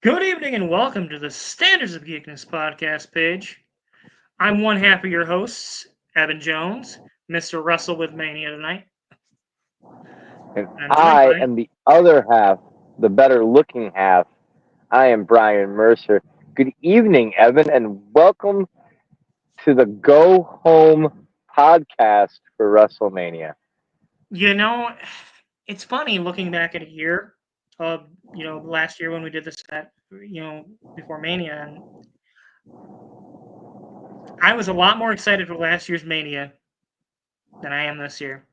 Good evening and welcome to the Standards of Geekness podcast page. I'm one half of your hosts, Evan Jones, Mr. Wrestlemania tonight. And I am the other half, the better looking half. I am Brian Mercer. Good evening, Evan, and welcome to the Go Home podcast for Wrestlemania. You know, it's funny looking back at a year of, last year when we did this set, before Mania, and I was a lot more excited for last year's Mania than I am this year.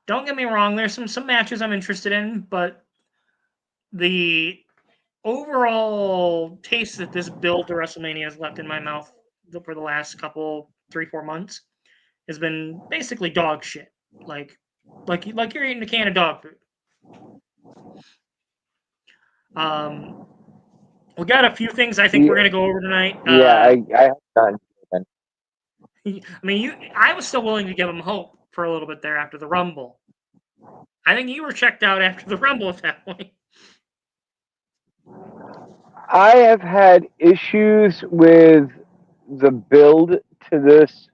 Don't get me wrong, there's some matches I'm interested in, but the overall taste that this build to WrestleMania has left in my mouth for the last couple 3-4 months has been basically dog shit. Like you're eating a can of dog food. We got a few things I think we're gonna go over tonight. I have done. I was still willing to give him hope for a little bit there after the Rumble. I think you were checked out after the Rumble at that point. I have had issues with the build to this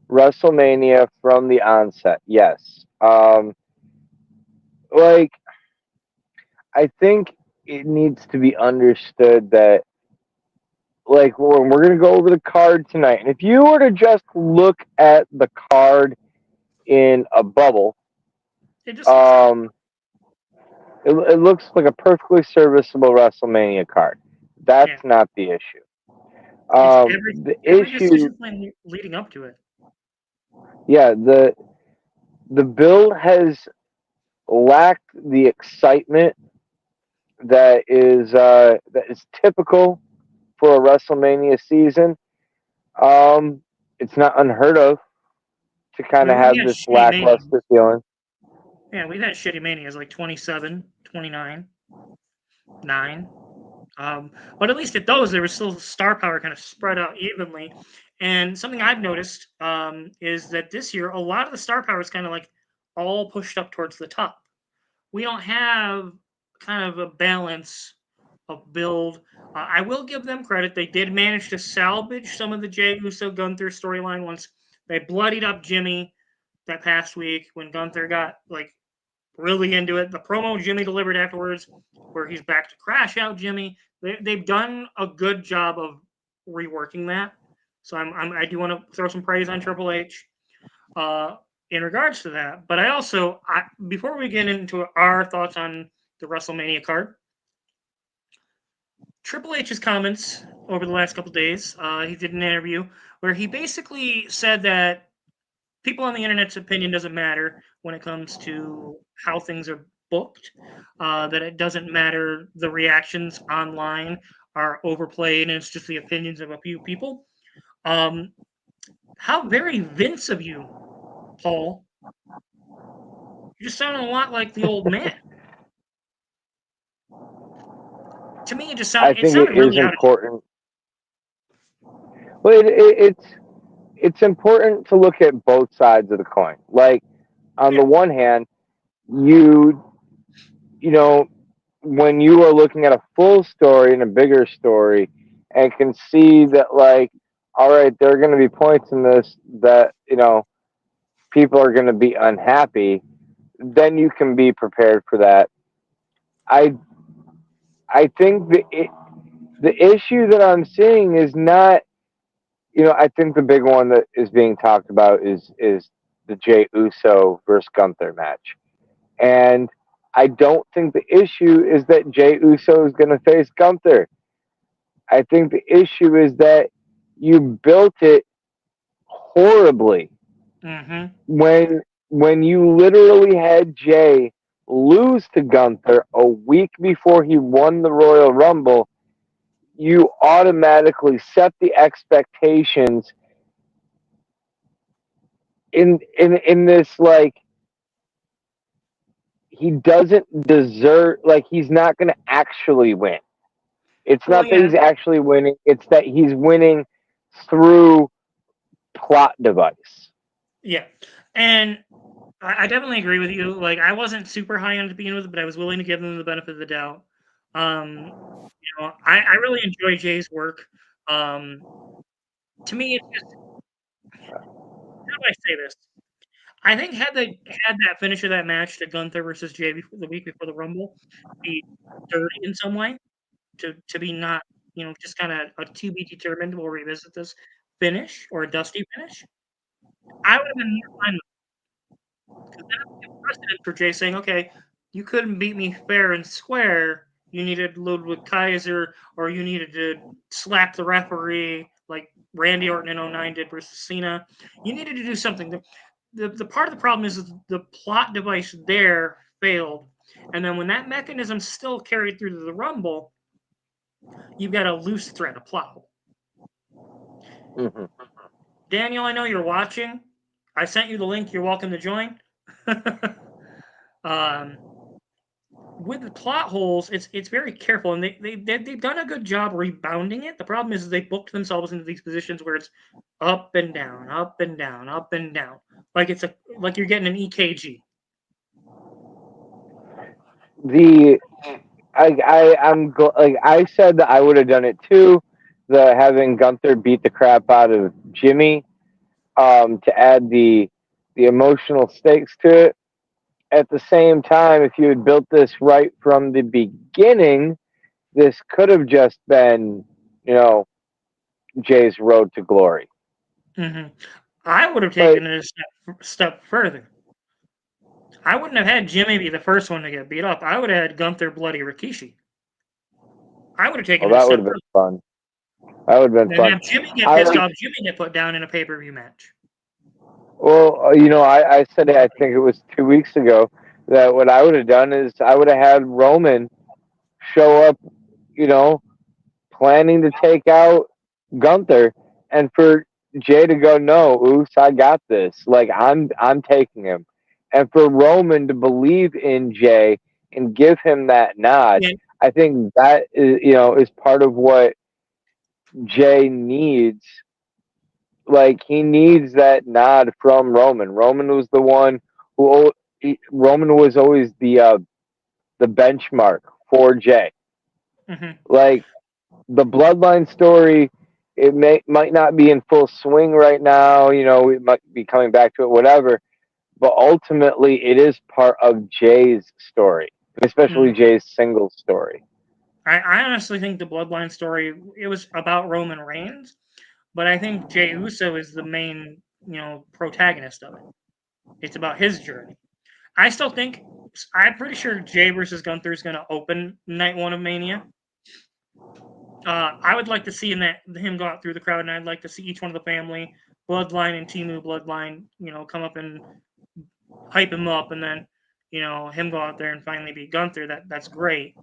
WrestleMania from the onset. Yes. I think it needs to be understood that, we're going to go over the card tonight. And if you were to just look at the card in a bubble, it looks like a perfectly serviceable WrestleMania card. That's not the issue. The issue leading up to it. Yeah, the build has lacked the excitement that is typical for a WrestleMania season. It's not unheard of to kind of have this lackluster feeling. Yeah, we've had shitty Manias like 27, 29, 9. But at least at those, there was still star power kind of spread out evenly. And something I've noticed is that this year, a lot of the star power is kind of like all pushed up towards the top. We don't have kind of a balance of build. I will give them credit. They did manage to salvage some of the Jey Uso Gunther storyline once they bloodied up Jimmy that past week when Gunther got really into it. The promo Jimmy delivered afterwards, where he's back to crash out Jimmy. They've done a good job of reworking that. So I do want to throw some praise on Triple H in regards to that. But before we get into our thoughts on the WrestleMania card, Triple H's comments over the last couple of days, he did an interview where he basically said that people on the internet's opinion doesn't matter when it comes to how things are booked, that it doesn't matter, the reactions online are overplayed and it's just the opinions of a few people. How very Vince of you, Paul. You just sound a lot like the old man. To me, it just sounded. I think it really is important. Well, it's important to look at both sides of the coin. On the one hand, you know, when you are looking at a full story and a bigger story, and can see that, all right, there are going to be points in this that people are going to be unhappy, then you can be prepared for that. I think the issue that I'm seeing is not, I think the big one that is being talked about is the Jey Uso versus Gunther match. And I don't think the issue is that Jey Uso is going to face Gunther. I think the issue is that you built it horribly. Mm-hmm. When you literally had Jey lose to Gunther a week before he won the Royal Rumble, you automatically set the expectations in this, like, he doesn't deserve, like, he's not going to actually win. It's Well, not that yeah, he's actually winning, it's that he's winning through plot device. yeah, and I definitely agree with you. Like, I wasn't super high on it to begin with, but I was willing to give them the benefit of the doubt. I really enjoy Jay's work. Um, to me, it's just how do I say this? I think had they had that finish of that match to Gunther versus Jay before, the week before the Rumble, be dirty in some way to be not just kind of a to be determined. We'll revisit this finish or a dusty finish. I would have been more fine with because then it would give precedent for Jay saying, "Okay, you couldn't beat me fair and square. You needed Ludwig Kaiser, or you needed to slap the referee like Randy Orton in '09 did versus Cena. You needed to do something." The part of the problem is the plot device there failed, and then when that mechanism still carried through to the Rumble, you've got a loose thread, a plot hole. Mm-hmm. Daniel, I know you're watching. I sent you the link. You're welcome to join. um, with the plot holes, it's very careful, and they've done a good job rebounding it. The problem is they booked themselves into these positions where it's up and down, up and down, up and down, like like you're getting an EKG. The like I said that I would have done it too. The having Gunther beat the crap out of Jimmy, to add the emotional stakes to it. At the same time, if you had built this right from the beginning, this could have just been, you know, Jay's road to glory. Hmm. I would have But taken it a step further. I wouldn't have had Jimmy be the first one to get beat up. I would have had Gunther bloody Rikishi. I would have taken well, it a that would step have been further. fun. That would have been Then fun. have Jimmy get pissed I off, Jimmy get put down in a pay-per-view match. Well, I said it, I think it was 2 weeks ago, that what I would have done is I would have had Roman show up, you know, planning to take out Gunther, and for Jay to go, no, Oos, I got this. Like, I'm taking him, and for Roman to believe in Jay and give him that nod. Yeah. I think that is part of what Jay needs. Like, he needs that nod from Roman. Roman was the one who Roman was always the benchmark for Jay. Hmm. Like, the bloodline story, it might not be in full swing right now. We might be coming back to it, whatever. But ultimately, it is part of Jay's story, especially Hmm. Jay's single story. I honestly think the Bloodline story, it was about Roman Reigns, but I think Jey Uso is the main, protagonist of it. It's about his journey. I still think I'm pretty sure Jay versus Gunther is going to open night one of Mania. I would like to see him go out through the crowd, and I'd like to see each one of the family, Bloodline and Timu Bloodline, come up and hype him up, and then him go out there and finally beat Gunther. That's great,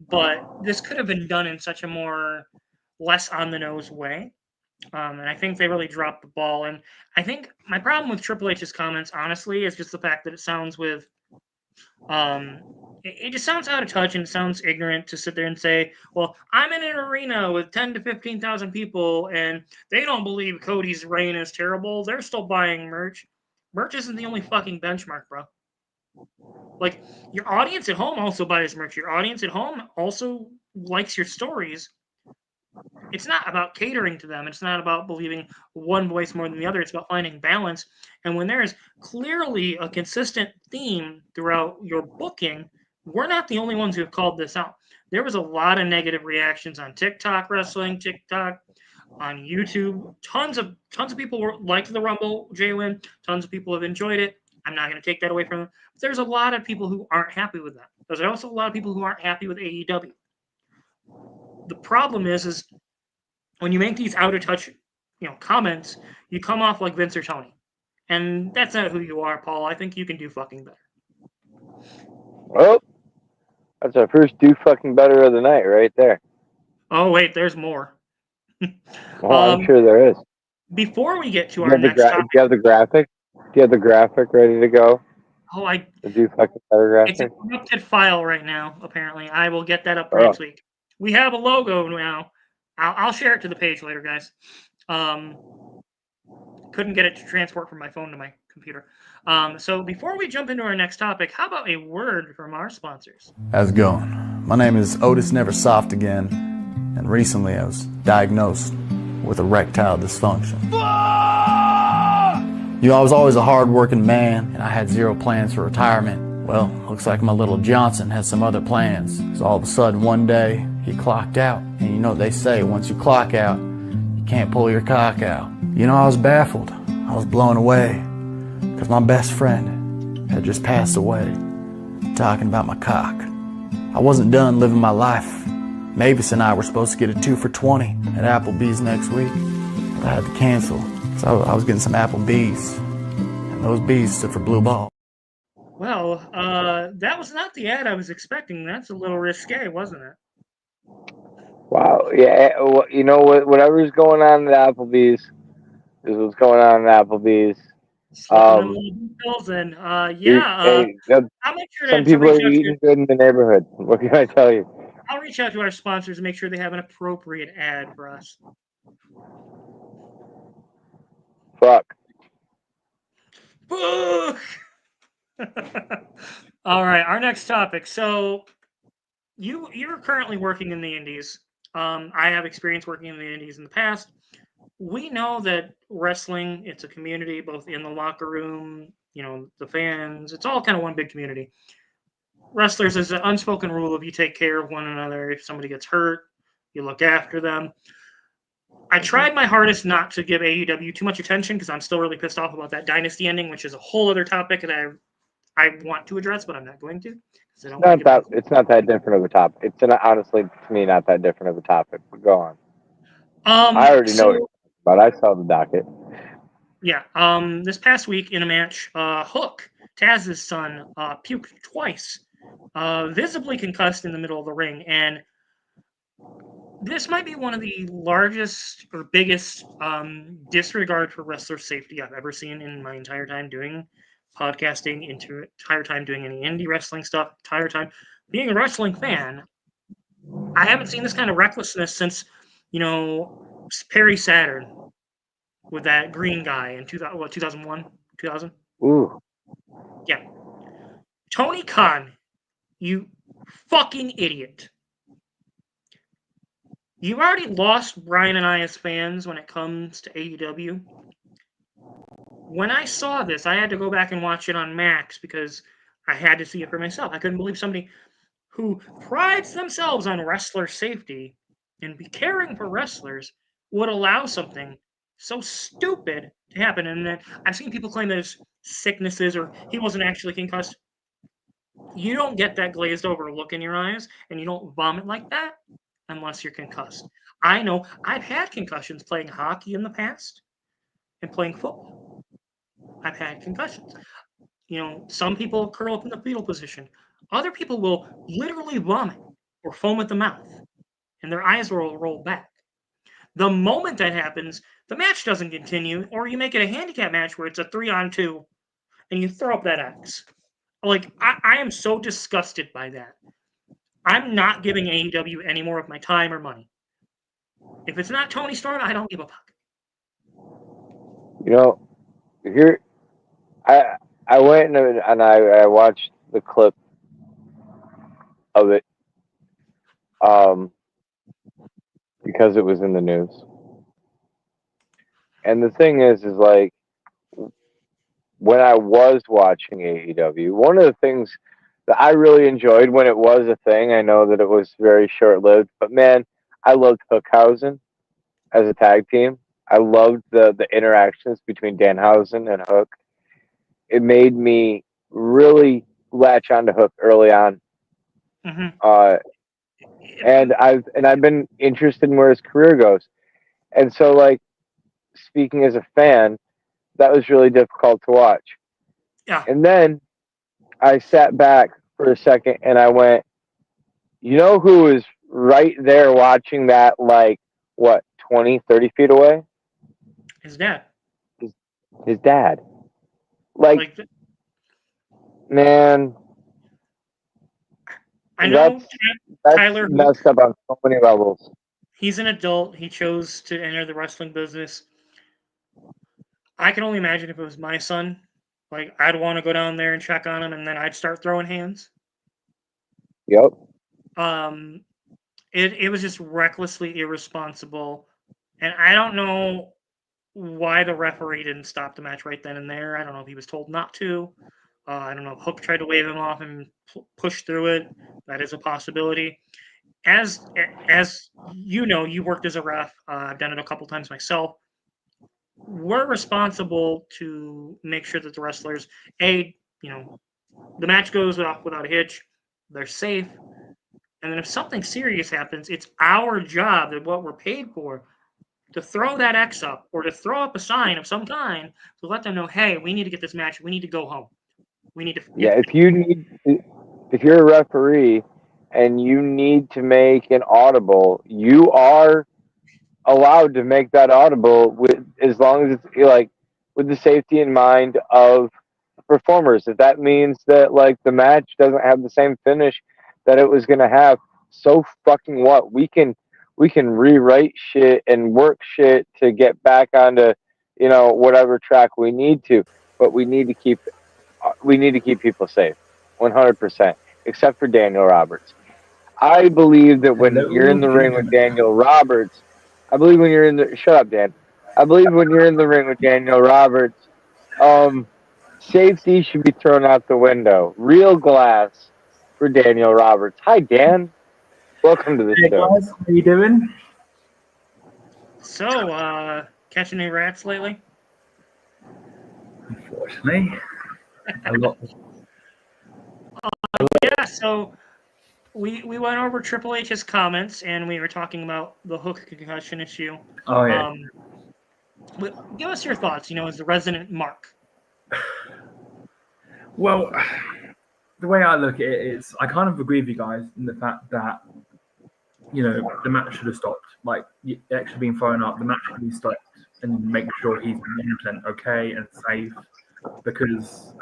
but this could have been done in such a more less on the nose way. And I think they really dropped the ball. And I think my problem with Triple H's comments, honestly, is just the fact that it sounds um, it just sounds out of touch and sounds ignorant to sit there and say, "Well, I'm in an arena with 10 to 15,000 people, and they don't believe Cody's reign is terrible. They're still buying merch. Merch isn't the only fucking benchmark, bro. Like, your audience at home also buys merch. Your audience at home also likes your stories. It's not about catering to them. It's not about believing one voice more than the other. It's about finding balance. And when there is clearly a consistent theme throughout your booking, we're not the only ones who have called this out. There was a lot of negative reactions on TikTok, on YouTube. Tons of people liked the Rumble Jay win. Tons of people have enjoyed it. I'm not going to take that away from them. But there's a lot of people who aren't happy with that. There's also a lot of people who aren't happy with AEW. The problem is when you make these out of touch, comments, you come off like Vince or Tony, and that's not who you are, Paul. I think you can do fucking better. Oh, that's our first do fucking better of the night right there. Oh wait, there's more. Well, I'm sure there is. Before we get to Do you our have the next topic, do you have the graphic? Do you have the graphic ready to go? oh, The do fucking better it's a graphic? corrupted file right now. Apparently, I will get that up for Oh, next week. We have a logo now. I'll share it to the page later, guys. Couldn't get it to transport from my phone to my computer. So before we jump into our next topic, how about a word from our sponsors? How's it going? My name is Otis Neversoft again, and recently I was diagnosed with erectile dysfunction. You know, I was always a hard-working man, and I had zero plans for retirement. Well, looks like my little Johnson has some other plans. So all of a sudden, one day, he clocked out. And you know what they say, once you clock out, you can't pull your cock out. You know, I was baffled. I was blown away, because my best friend had just passed away, talking about my cock. I wasn't done living my life. Mavis and I were supposed to get a 2 for $20 at Applebee's next week, but I had to cancel. So I was getting some Applebee's, and those B's stood for blue ball. Well, that was not the ad I was expecting. That's a little risque, wasn't it? wow. Yeah. You know what? Whatever's going on at Applebee's is what's going on at Applebee's. Slipping them little details in. Hey, I'll make sure some to people reach are out to. eating good in the neighborhood. What can I tell you? I'll reach out to our sponsors and make sure they have an appropriate ad for us. Fuck. All right, our next topic. So you're currently working in the indies. I have experience working in the indies in the past. We know that wrestling, it's a community, both in the locker room, you know, the fans. It's all kind of one big community. Wrestlers, is an unspoken rule of you take care of one another. If somebody gets hurt, you look after them. I tried my hardest not to give AEW too much attention because I'm still really pissed off about that Dynasty ending, which is a whole other topic that I want to address, but I'm not going to. It's not that different of a topic. It's honestly to me not that different of a topic. But go on. I already know it, but I saw the docket. Yeah. This past week in a match, Hook, Taz's son, puked twice, visibly concussed in the middle of the ring, and this might be one of the largest or biggest disregard for wrestler safety I've ever seen in my entire time doing podcasting, entire time doing any indie wrestling stuff, entire time being a wrestling fan. I haven't seen this kind of recklessness since, Perry Saturn with that green guy in 2001, 2000? Ooh. Yeah. Tony Khan, you fucking idiot. You've already lost Brian and I as fans when it comes to AEW. When I saw this, I had to go back and watch it on Max because I had to see it for myself. I couldn't believe somebody who prides themselves on wrestler safety and be caring for wrestlers would allow something so stupid to happen. And then I've seen people claim there's sicknesses or he wasn't actually concussed. You don't get that glazed over look in your eyes and you don't vomit like that unless you're concussed. I know I've had concussions playing hockey in the past and playing football. I've had concussions. Some people curl up in the fetal position. Other people will literally vomit or foam at the mouth and their eyes will roll back. The moment that happens, the match doesn't continue, or you make it a handicap match where it's a 3-on-2 and you throw up that X. Like, I am so disgusted by that. I'm not giving AEW any more of my time or money. If it's not Tony Storm, I don't give a fuck. Here, I went and I watched the clip of it, because it was in the news. And the thing is like, when I was watching AEW, one of the things that I really enjoyed when it was a thing, I know that it was very short lived, but man, I loved Hookhausen as a tag team. I loved the interactions between Danhausen and Hook. It made me really latch onto Hook early on. Mm-hmm. And I've been interested in where his career goes. And so, like, speaking as a fan, that was really difficult to watch. Yeah. And then I sat back for a second, and I went, you know who was right there watching that, like, what, 20, 30 feet away? His dad. His dad. Like man, I know that's Tyler Hook, messed up on so many levels. he's an adult. He chose to enter the wrestling business. I can only imagine if it was my son. Like, I'd want to go down there and check on him, and then I'd start throwing hands. Yep. It was just recklessly irresponsible, and I don't know why the referee didn't stop the match right then and there. I don't know if he was told not to. I don't know if Hook tried to wave him off and push through it. That is a possibility. As you know, you worked as a ref. I've done it a couple times myself. We're responsible to make sure that the wrestlers, the match goes off without a hitch. They're safe. And then if something serious happens, it's our job and what we're paid for to throw that X up or to throw up a sign of some kind to let them know, hey, we need to get this match. We need to go home. We need to. Yeah, if you're a referee and you need to make an audible, you are allowed to make that audible as long as it's like with the safety in mind of performers. If that means that like the match doesn't have the same finish that it was gonna have, so fucking what? We can rewrite shit and work shit to get back onto whatever track we need to, but we need to keep people safe, 100%, except for Daniel Roberts. I believe that when you're in the ring with Daniel Roberts, shut up, Dan. I believe when you're in the ring with Daniel Roberts, safety should be thrown out the window. Real glass for Daniel Roberts. Hi, Dan. Welcome to the show. Guys, how you doing? So, catching any rats lately? Unfortunately, a lot. Yeah, so we went over Triple H's comments, and we were talking about the Hook concussion issue. Oh yeah. Give us your thoughts, as the resident Mark. Well, the way I look at it is, I kind of agree with you guys in the fact that the match should have stopped. Like, the extra being thrown up, the match should be stopped and make sure he's 100% okay and safe. Because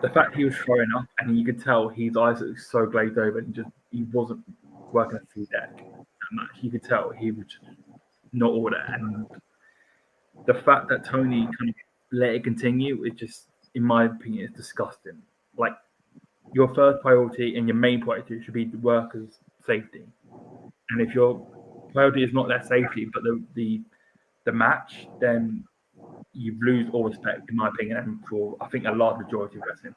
the fact he was throwing up and you could tell his eyes were so glazed over and he wasn't working at full deck that much. You could tell he was just not all that. And the fact that Tony kind of let it continue is just, in my opinion, is disgusting. Like, your first priority and your main priority should be the workers' safety. And if your priority is not their safety, but the match, then you lose all respect, in my opinion, and for I think a large majority of wrestling.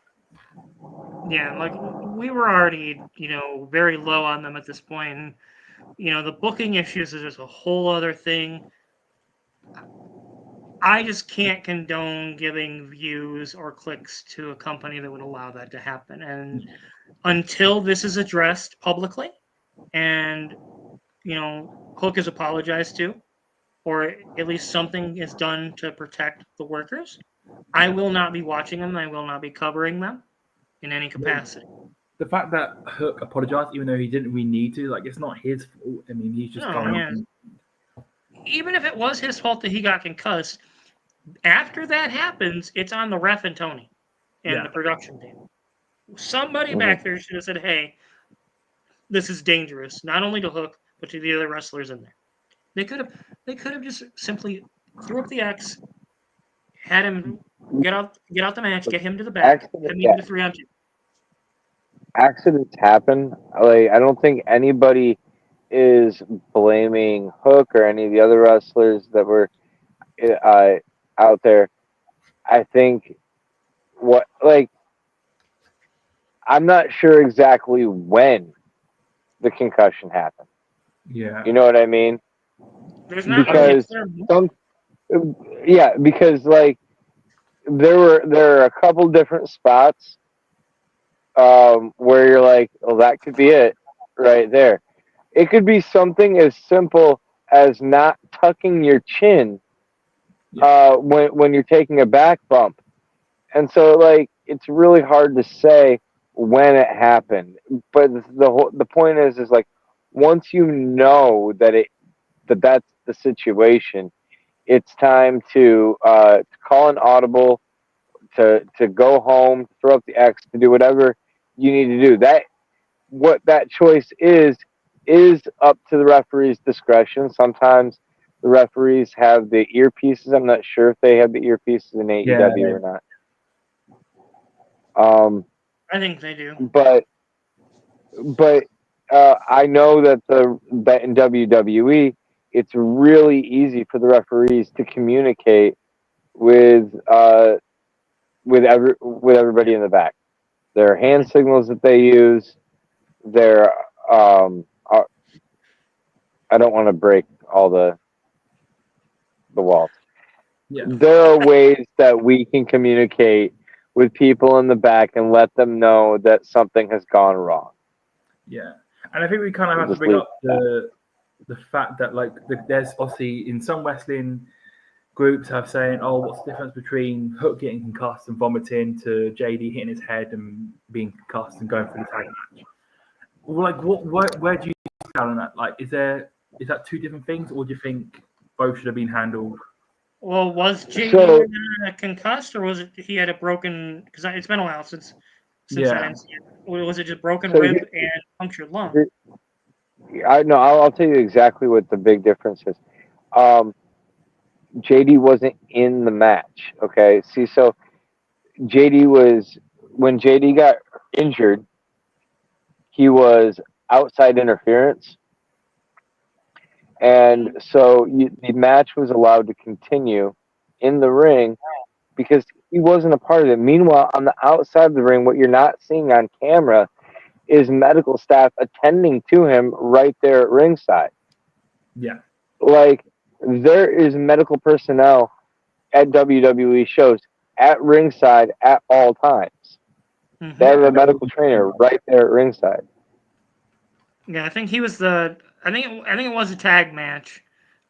Yeah, like we were already, very low on them at this point. And, the booking issues is just a whole other thing. I just can't condone giving views or clicks to a company that would allow that to happen. And until this is addressed publicly and, Hook is apologized to, or at least something is done to protect the workers, I will not be watching them. I will not be covering them in any capacity. The fact that Hook apologized, even though he didn't really need to, like, it's not his fault. I mean, he's just going. Even if it was his fault that he got concussed, after that happens, it's on the ref and Tony and the production team. Somebody back there should have said, "Hey, this is dangerous, not only to Hook but to the other wrestlers in there." They could have just simply threw up the X, had him get out the match, get him to the back, have him to 3-on-2. Accidents happen. Like, I don't think anybody is blaming Hook or any of the other wrestlers that were out there. I think I'm not sure exactly when the concussion happened. Yeah. You know what I mean? There's not because like there are a couple different spots where you're like, oh, that could be it right there. It could be something as simple as not tucking your chin when you're taking a back bump. And so, like, it's really hard to say when it happened. But the point is like once you know that's the situation, it's time to call an audible, to go home, throw up the X, to do whatever you need to do. What that choice is up to the referee's discretion. Sometimes the referees have the earpieces. I'm not sure if they have the earpieces in AEW or not. I think they do. But I know that in WWE, it's really easy for the referees to communicate with everybody in the back. Their hand signals that they use, their I don't want to break all the walls. Yeah. There are ways that we can communicate with people in the back and let them know that something has gone wrong. Yeah, and I think we kind of have to bring up the fact that like there's obviously in some wrestling groups have saying, oh, what's the difference between Hook getting concussed and vomiting to JD hitting his head and being concussed and going through the tag match? Like, where do you stand on that? Like, is that two different things, or do you think both should have been handled? Well, was JD concussed, or was it he had a broken? Because it's been a while since that incident. Was it just broken rib and punctured lung? I'll tell you exactly what the big difference is. JD wasn't in the match. Okay, see, so when JD got injured, he was outside interference, and so the match was allowed to continue in the ring because he wasn't a part of it. Meanwhile, on the outside of the ring, what you're not seeing on camera is medical staff attending to him right there at ringside. Yeah. Like, there is medical personnel at WWE shows at ringside at all times. Mm-hmm. They have a medical trainer right there at ringside. Yeah, I think he was I think it was a tag match.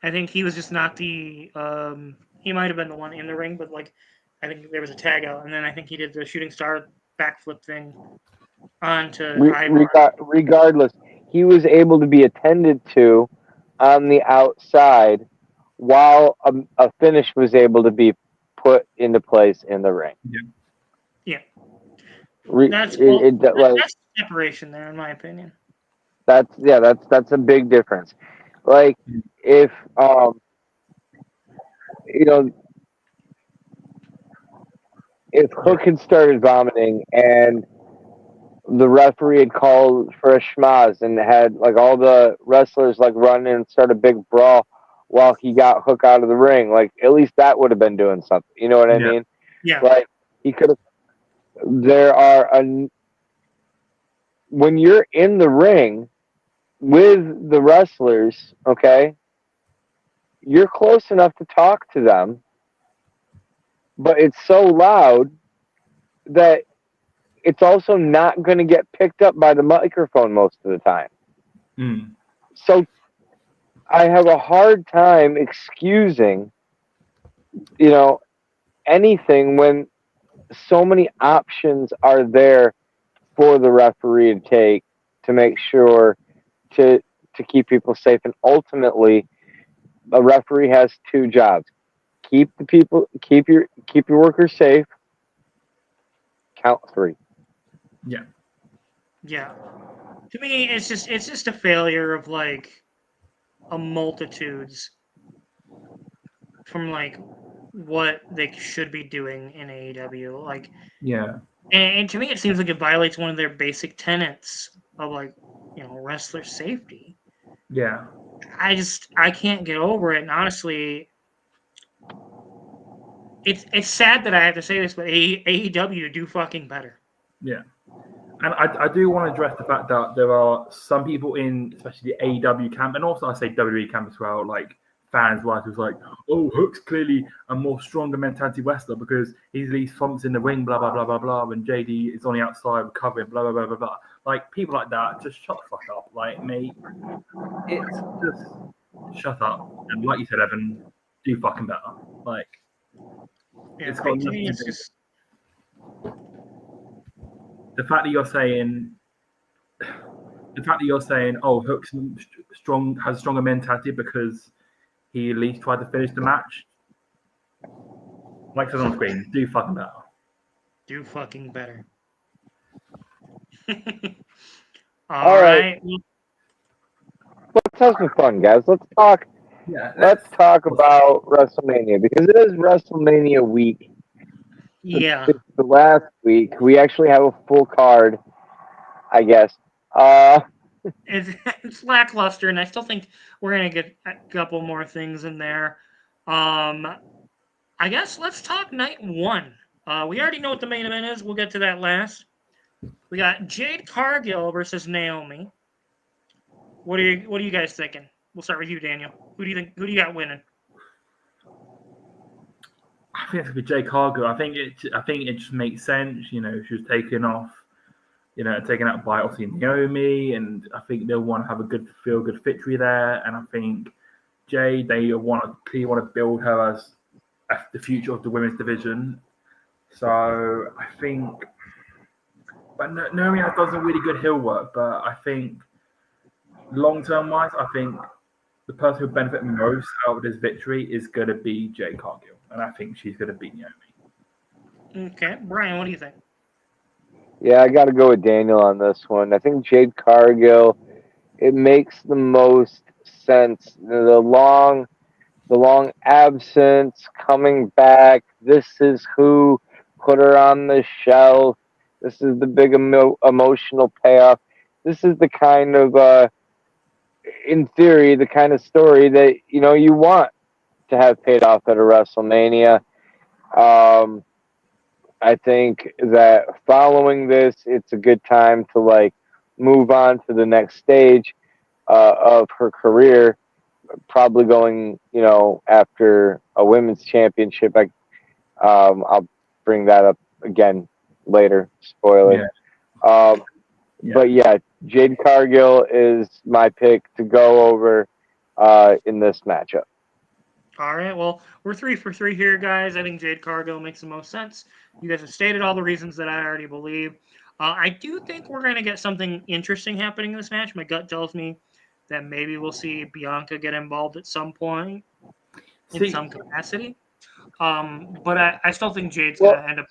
I think he was just not the he might have been the one in the ring, but like I think there was a tag out, and then I think he did the shooting star backflip thing onto Ivar. Regardless, he was able to be attended to on the outside while a finish was able to be put into place in the ring. Yeah. That's separation there, in my opinion. That's a big difference. Like, if if Hook had started vomiting and the referee had called for a schmaz and had like all the wrestlers like run in and start a big brawl while he got Hook out of the ring, like at least that would have been doing something. You know what I mean? Yeah. Like he could have. When you're in the ring with the wrestlers, okay, you're close enough to talk to them, but it's so loud that it's also not going to get picked up by the microphone most of the time. So I have a hard time excusing, anything when so many options are there for the referee to take to make sure to keep people safe. And ultimately, a referee has two jobs: keep your workers safe. Count 3. Yeah. To me, it's just a failure of like a multitudes from like what they should be doing in AEW. Like, and to me, it seems like it violates one of their basic tenets of like, wrestler safety. Yeah. I can't get over it, and honestly, it's sad that I have to say this, but AEW do fucking better. Yeah. And I do want to address the fact that there are some people in, especially the AEW camp, and also I say WWE camp as well, like fans, right, who's like, oh, Hook's clearly a more stronger mentality wrestler because he's at least thumps in the ring, blah, blah, blah, blah, blah, and JD is on the outside recovering, blah, blah, blah, blah, blah. Like, people like that, just shut the fuck up. Like, mate, it's just shut up. And like you said, Evan, do fucking better. Like, it's got nothing to do. the fact that you're saying, oh, Hook's has a stronger mentality because he at least tried to finish the match. Like it says on screen, do fucking better. Do fucking better. All right. Let's have some fun, guys. Let's talk. Yeah, Let's talk about WrestleMania because it is WrestleMania week. Yeah. It's the last week. We actually have a full card, I guess. It's lackluster, and I still think we're gonna get a couple more things in there. I guess let's talk night one. We already know what the main event is. We'll get to that last. We got Jade Cargill versus Naomi. What are you guys thinking? We'll start with you, Daniel. Who do you got winning? I think it's gonna be Jade Cargill. I think it just makes sense. You know, she was taken out by obviously Naomi, and I think they'll want to have a good victory there. And I think Jade, they want to build her as the future of the women's division. So I think, but Naomi has done some really good heel work. But I think long term wise, I think the person who will benefit most out of this victory is going to be Jade Cargill, and I think she's going to beat Naomi. Okay, Brian, what do you think? Yeah, I got to go with Daniel on this one. I think Jade Cargill, it makes the most sense. The long absence, coming back. This is who put her on the shelf. This is the big emotional payoff. This is the kind of, in theory, the kind of story that you want to have paid off at a WrestleMania. I think that following this, it's a good time to move on to the next stage of her career. Probably going, after a women's championship. I'll bring that up again later. Spoiler. Yeah. But yeah, Jade Cargill is my pick to go over in this matchup. All right, well, we're 3 for 3 here, guys. I think Jade Cargill makes the most sense. You guys have stated all the reasons that I already believe. I do think we're going to get something interesting happening in this match. My gut tells me that maybe we'll see Bianca get involved at some point in some capacity. But I still think Jade's going to end up.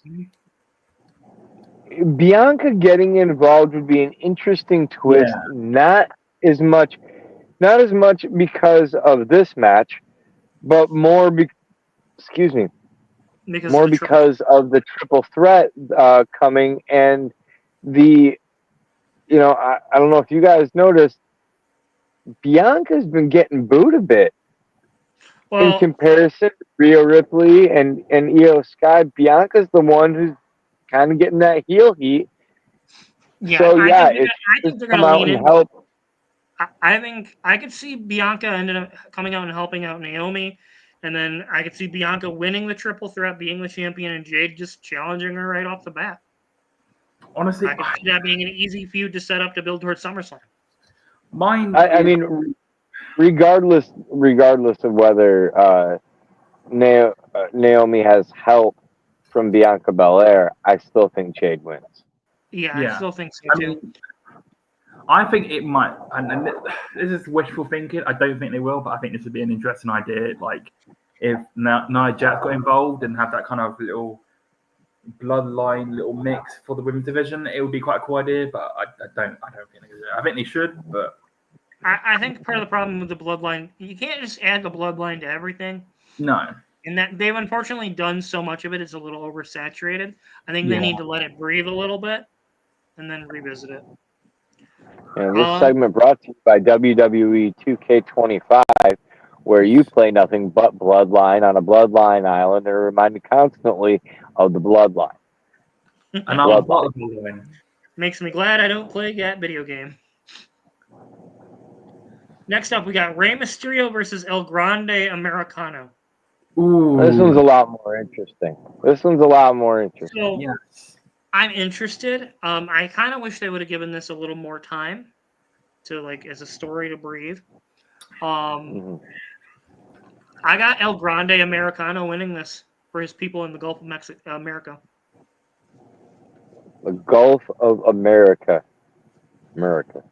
Bianca getting involved would be an interesting twist. Yeah. Not as much because of this match, but more because of the triple threat coming, and I don't know if you guys noticed, Bianca's been getting booed a bit in comparison to Rhea Ripley and Io Sky. Bianca's the one who's kind of getting that heel heat. Yeah, so I think they're going to lean in. Help. I think I could see Bianca ended up coming out and helping out Naomi, and then I could see Bianca winning the triple threat, being the champion, and Jade just challenging her right off the bat. Honestly, I could see that being an easy feud to set up to build towards SummerSlam. I mean, regardless of whether Naomi has help from Bianca Belair, I still think Jade wins. Yeah, I still think so too. I think it might, and this is wishful thinking. I don't think they will, but I think this would be an interesting idea. Like if Nia Jax got involved and have that kind of little bloodline, little mix for the women's division, it would be quite a cool idea. But I don't think they do. I think they should, but I think part of the problem with the bloodline, you can't just add the bloodline to everything. No. And that they've unfortunately done so much of it, it's a little oversaturated. I think they need to let it breathe a little bit and then revisit it. And this segment brought to you by WWE 2K25, where you play nothing but Bloodline on a Bloodline island and are reminded constantly of the Bloodline. Makes me glad I don't play that video game. Next up, we got Rey Mysterio versus El Grande Americano. Ooh. This one's a lot more interesting. So, yes. I'm interested. I kind of wish they would have given this a little more time to as a story to breathe. I got El Grande Americano winning this for his people in the Gulf of America. The Gulf of America. America.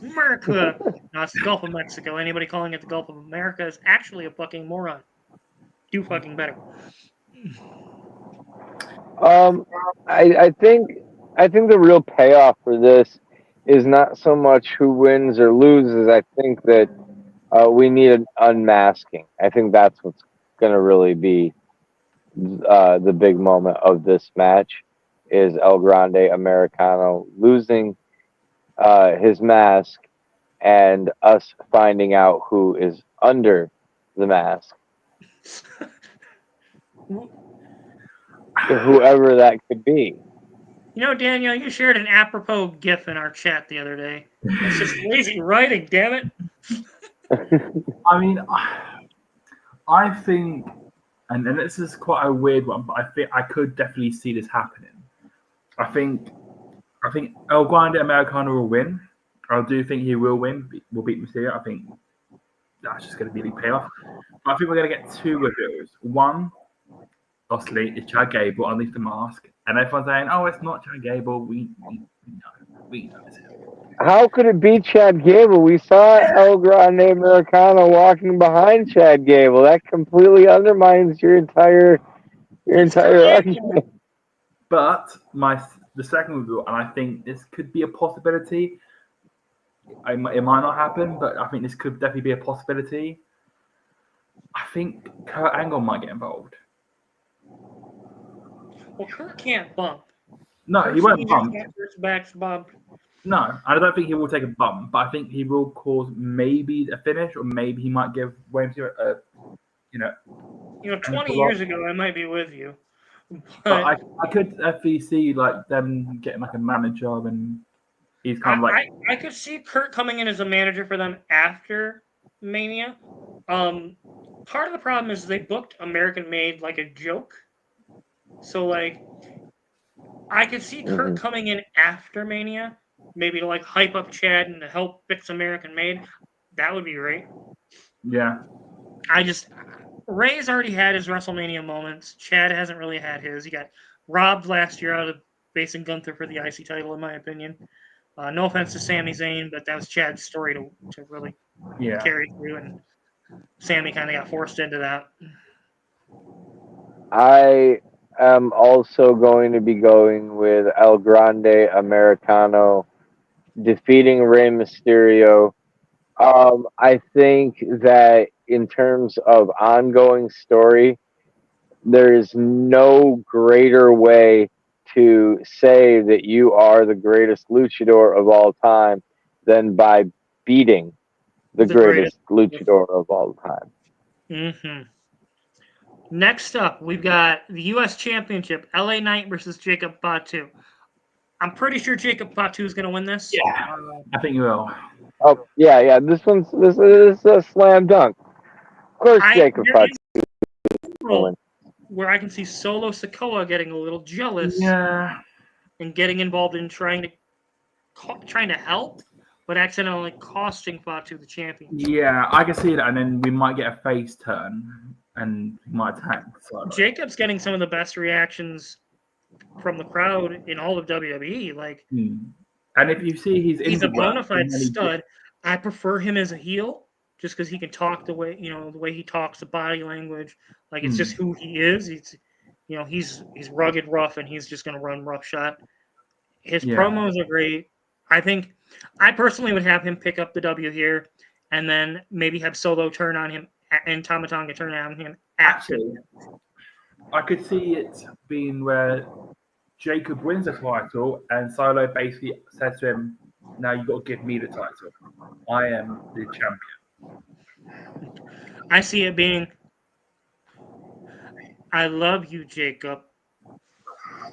No, it's the Gulf of Mexico. Anybody calling it the Gulf of America is actually a fucking moron. Do fucking better. I think the real payoff for this is not so much who wins or loses. I think that we need an unmasking. I think that's what's going to really be the big moment of this match is El Grande Americano losing his mask and us finding out who is under the mask. Whoever that could be. You know, Daniel, you shared an apropos GIF in our chat the other day. It's just lazy writing, damn it. I mean, I think, and this is quite a weird one, but I think I could definitely see this happening. I think El Grande Americano will win. I do think he will win. Will beat Mysterio. I think that's just going to be a big payoff. But I think we're going to get two reveals. One, obviously, is Chad Gable underneath the mask, and everyone's saying, "Oh, it's not Chad Gable. We know it's him." How could it be Chad Gable? We saw El Grande Americano walking behind Chad Gable. That completely undermines your entire argument. But the second reveal, and I think this could be a possibility. It might not happen, but I think this could definitely be a possibility. I think Kurt Angle might get involved. Well, Kurt can't bump. No, he won't bump. His back's bumped. No, I don't think he will take a bump, but I think he will cause maybe a finish, or maybe he might give Wayne a 20 years ago, I might be with you. But I could definitely see like them getting like a manager, and he's kind of like. I could see Kurt coming in as a manager for them after Mania. Part of the problem is they booked American Made like a joke. So like, I could see Kurt coming in after Mania, maybe to like hype up Chad and to help fix American Made. That would be great. Yeah. Ray's already had his WrestleMania moments. Chad hasn't really had his. He got robbed last year out of facing Gunther for the IC title, in my opinion. No offense to Sami Zayn, but that was Chad's story to really carry through, and Sami kind of got forced into that. I am also going to be going with El Grande Americano defeating Rey Mysterio. I think that in terms of ongoing story, there is no greater way to say that you are the greatest luchador of all time than by beating the greatest luchador of all time. Mm-hmm. Next up, we've got the U.S. Championship, LA Knight versus Jacob Fatu. I'm pretty sure Jacob Fatu is going to win this. Yeah, I think he will. Oh yeah. This is a slam dunk. Of course, Jacob Fatu. Where I can see Solo Sikoa getting a little jealous, and getting involved in trying to help, but accidentally costing Fatu the champion. Yeah, I can see that, and then we might get a face turn, and he might tank. So. Jacob's getting some of the best reactions from the crowd in all of WWE. Like, and if you see he's a bona fide stud. I prefer him as a heel just because he can talk the way he talks, the body language. Like, it's just who he is. He's rugged, rough, and he's just going to run roughshod. His promos are great. I personally would have him pick up the W here, and then maybe have Solo turn on him and Tama Tonga turn on him after. I could see it being where Jacob wins the title, and Solo basically says to him, "Now you got to give me the title. I am the champion." I see it being, "I love you, Jacob."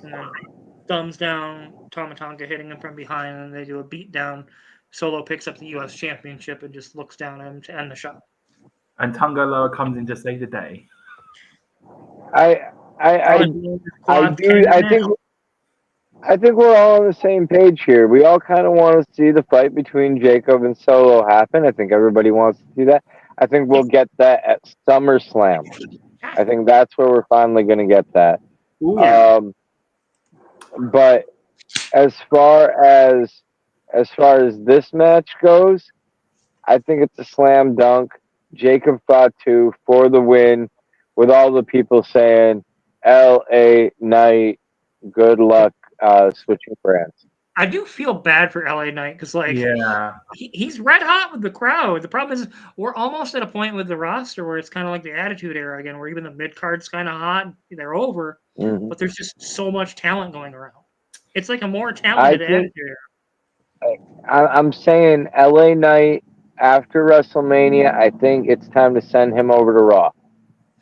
And then thumbs down, Tama Tonga hitting him from behind, and they do a beat down. Solo picks up the U.S. Championship and just looks down at him to end the show. And Tonga Loa comes in to save the day. I think we're all on the same page here. We all kind of want to see the fight between Jacob and Solo happen. I think everybody wants to see that. I think we'll get that at SummerSlam. I think that's where we're finally going to get that. Ooh. But as far as this match goes, I think it's a slam dunk. Jacob Fatu for the win, with all the people saying LA Knight, good luck switching brands. I do feel bad for LA Knight because Yeah. he's red hot with the crowd. The problem is we're almost at a point with the roster where it's kind of like the Attitude Era again, where even the mid card's kind of hot. They're over, but there's just so much talent going around. It's like a more talented Attitude Era. I'm saying LA Knight after WrestleMania. I think it's time to send him over to Raw.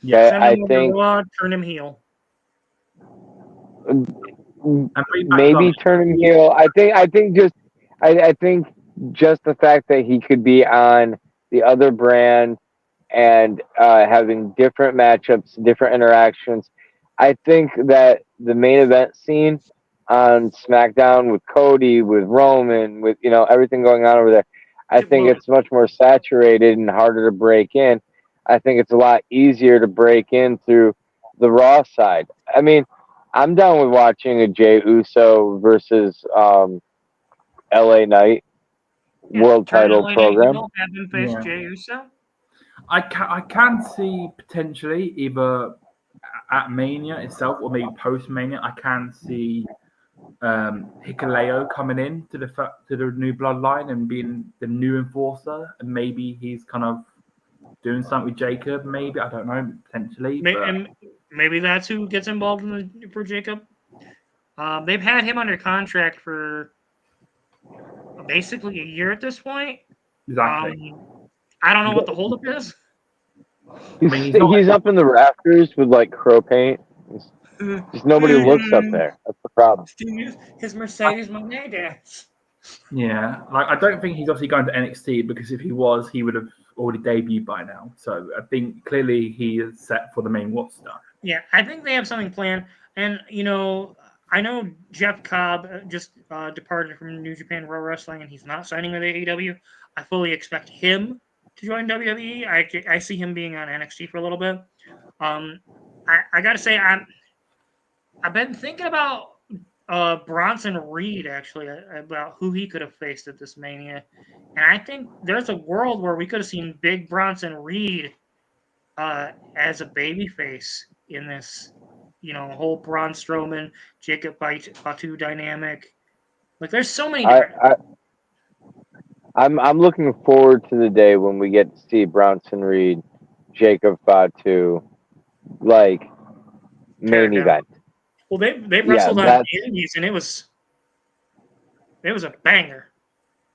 Yeah. Send him over to Raw, turn him heel. Maybe turn him heel. I think just the fact that he could be on the other brand and having different matchups, different interactions. I think that the main event scene on SmackDown with Cody, with Roman, with everything going on over there, I think it's much more saturated and harder to break in. I think it's a lot easier to break in through the Raw side. I mean, I'm down with watching a Jey Uso versus LA Knight world title program. Have him face Jey Uso? I can see potentially either at Mania itself or maybe post Mania. I can see Hikuleo coming in to the new bloodline and being the new enforcer, and maybe he's kind of doing something with Jacob. Maybe, I don't know, potentially. Maybe that's who gets involved for Jacob. They've had him under contract for basically a year at this point. Exactly. I don't know what the holdup is. He's up in the rafters with like crow paint. Just nobody looks up there. That's the problem. His Mercedes Monet dance. Yeah, like I don't think he's obviously going to NXT, because if he was, he would have already debuted by now. So I think clearly he is set for the main roster. Yeah, I think they have something planned. And, I know Jeff Cobb just departed from New Japan Pro Wrestling, and he's not signing with AEW. I fully expect him to join WWE. I see him being on NXT for a little bit. I got to say, I've been thinking about Bronson Reed, actually, about who he could have faced at this Mania. And I think there's a world where we could have seen big Bronson Reed as a babyface in this, whole Braun Strowman, Jacob Fatu dynamic. Like, there's so many different... I'm looking forward to the day when we get to see Bronson Reed, Jacob Fatu, like, main event. Well, they wrestled on the Indies, and it was a banger.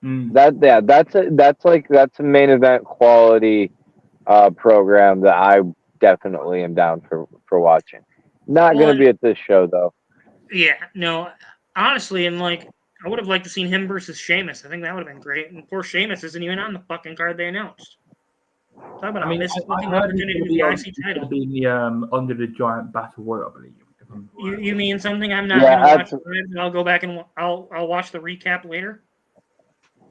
That's a main event quality program that I definitely am down for watching. Not going to be at this show though. Yeah, no, honestly, and like I would have liked to seen him versus Sheamus. I think that would have been great. And poor Sheamus isn't even on the fucking card they announced. I heard the IC title be the Under the Giant Battle Royal, I believe. You mean something I'm not going to watch? I'll go back and I'll watch the recap later.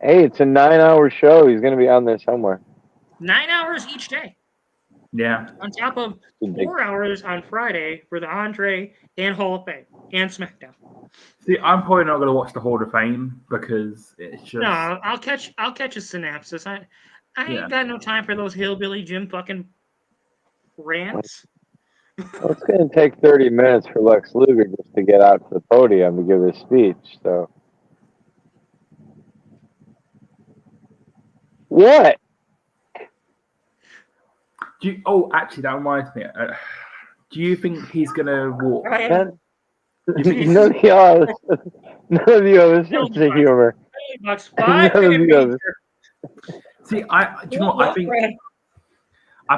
Hey, it's a 9-hour show. He's going to be on there somewhere. 9 hours each day. Yeah. On top of 4 hours on Friday for the Entree and Hall of Fame and SmackDown. See, I'm probably not going to watch the Hall of Fame because it's just... No, I'll catch a synopsis. I ain't got no time for those hillbilly Jim fucking rants. Well, it's going to take 30 minutes for Lex Luger just to get out to the podium to give his speech. So, what? Actually, that reminds me. Do you think he's going to walk? None of the others sense of humor. See, I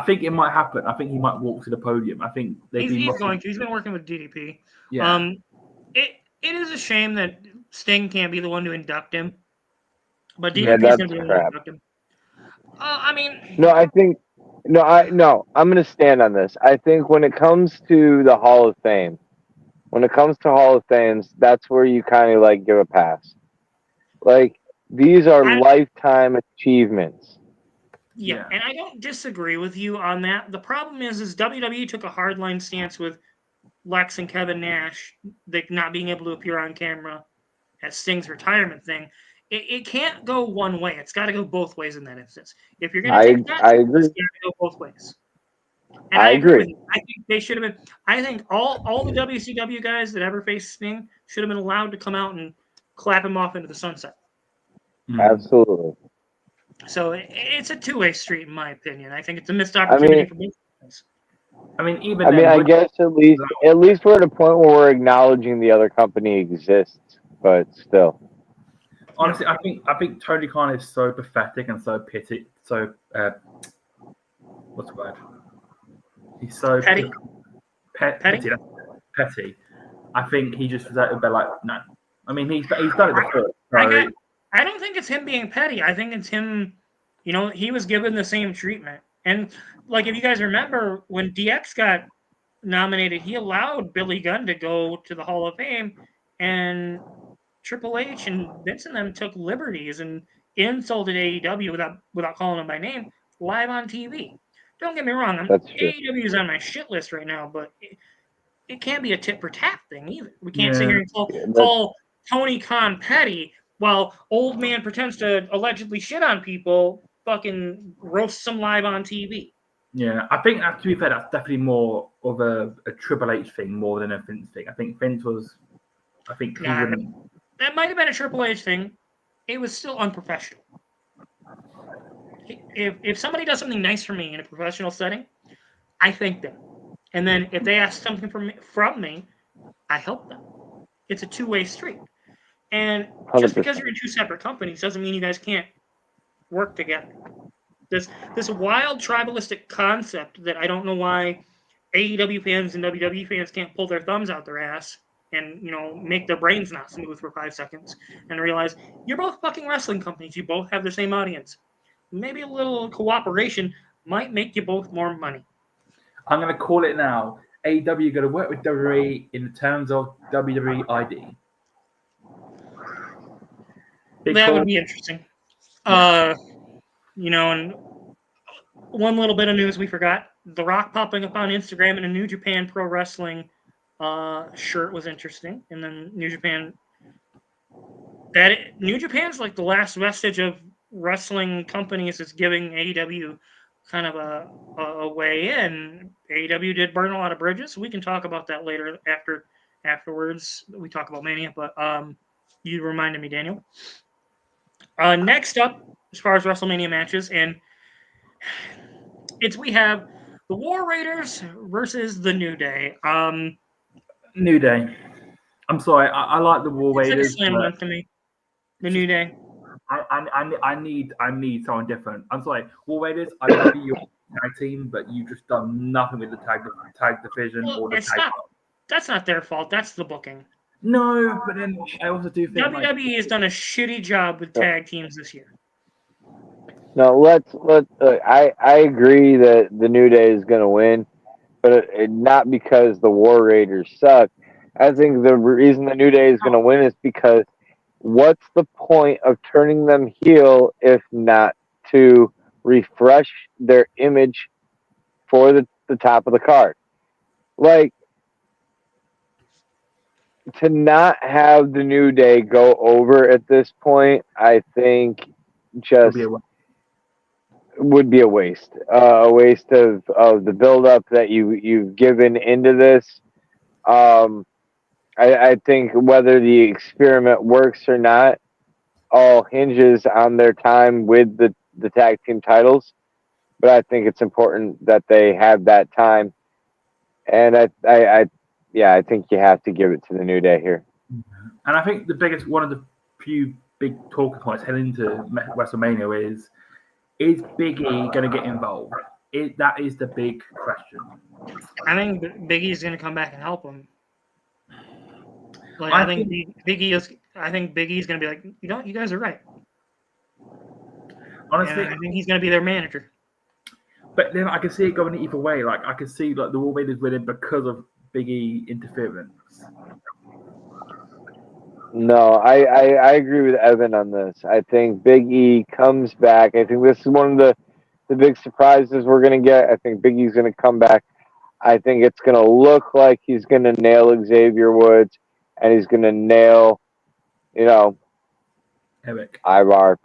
think it might happen. I think he might walk to the podium. I think he's going to. He's been working with DDP. Yeah. It is a shame that Sting can't be the one to induct him, but DDP is going to be the one to induct him. I'm going to stand on this. I think when it comes to the Hall of Fame, that's where you kind of like give a pass. Like, these are lifetime achievements. Yeah, and I don't disagree with you on that. The problem is WWE took a hardline stance with Lex and Kevin Nash, not being able to appear on camera at Sting's retirement thing. It can't go one way. It's got to go both ways in that instance. If you're going to take that, I agree. it's got to go both ways. And I agree with agree. you. I think they should have been. I think all the WCW guys that ever faced Sting should have been allowed to come out and clap him off into the sunset. Absolutely. So it's a two-way street, in my opinion. I think it's a missed I opportunity mean, for both guys. I mean, even I mean, then, I with- guess at least we're at a point where we're acknowledging the other company exists, but still. honestly, I think Tony Khan is so pathetic and so pity. So what's the word? He's so Petty? petty. Petty. I think he just deserved to be like, no. I mean, he's done it before. So, I don't think it's him being petty. I think it's him. You know, he was given the same treatment. And like, if you guys remember, when DX got nominated, he allowed Billy Gunn to go to the Hall of Fame, and Triple H and Vince and them took liberties and insulted AEW without calling them by name live on TV. Don't get me wrong, That's true. AEW is on my shit list right now, but it can't be a tit for tat thing either. We can't sit here and call Tony Khan petty while old man pretends to allegedly shit on people, fucking roast some live on TV. yeah, I think to be fair, that's definitely more of a Triple H thing more than a Vince thing. I think Vince was, he wouldn't. That might have been a Triple H thing. It was still unprofessional. If somebody does something nice for me in a professional setting, I thank them. And then if they ask something from me, I help them. It's a two-way street. And just 100%. because you're in two separate companies doesn't mean you guys can't work together. This wild tribalistic concept that I don't know why AEW fans and WWE fans can't pull their thumbs out their ass and, you know, make their brains not smooth for 5 seconds and realize you're both fucking wrestling companies. You both have the same audience. Maybe a little cooperation might make you both more money. I'm going to call it now. AEW going to work with WWE in terms of WWE ID. That would be interesting. You know, and one little bit of news we forgot. The Rock popping up on Instagram in a New Japan Pro Wrestling shirt was interesting. And then New Japan's like the last vestige of wrestling companies is giving AEW kind of a way in. AEW did burn a lot of bridges. We can talk about that later afterwards. We talk about Mania, but you reminded me, Daniel. Next up, as far as WrestleMania matches, and we have the War Raiders versus the New Day. New Day. I'm sorry, I like the War Raiders. It's like a slam dunk to me. The New Day. I need someone different. I'm sorry, War Raiders. I love you, your tag team, but you've just done nothing with the tag division or the tag. That's not their fault. That's the booking. No, but then I also do think WWE has done a shitty job with tag teams this year. No, I agree that the New Day is going to win, but not because the War Raiders suck. I think the reason the New Day is going to win is because what's the point of turning them heel if not to refresh their image for the top of the card? Like, to not have the New Day go over at this point, I think just would be a waste. A waste of the build-up that you've given into this. I think whether the experiment works or not all hinges on their time with the tag team titles. But I think it's important that they have that time. And I think you have to give it to the New Day here. And I think one of the few big talking points heading into WrestleMania is Big E going to get involved? That is the big question. I think Big E is going to come back and help him. Like, I think Big E is going to be like, you know, you guys are right. Honestly, and I think he's going to be their manager. But then I can see it going either way. Like, I can see like the War Raiders winning because of Big E interference. No, I agree with Evan on this. I think Big E comes back. I think this is one of the big surprises we're going to get. I think Big E's going to come back. I think it's going to look like he's going to nail Xavier Woods, and he's going to nail Eric. Ivar,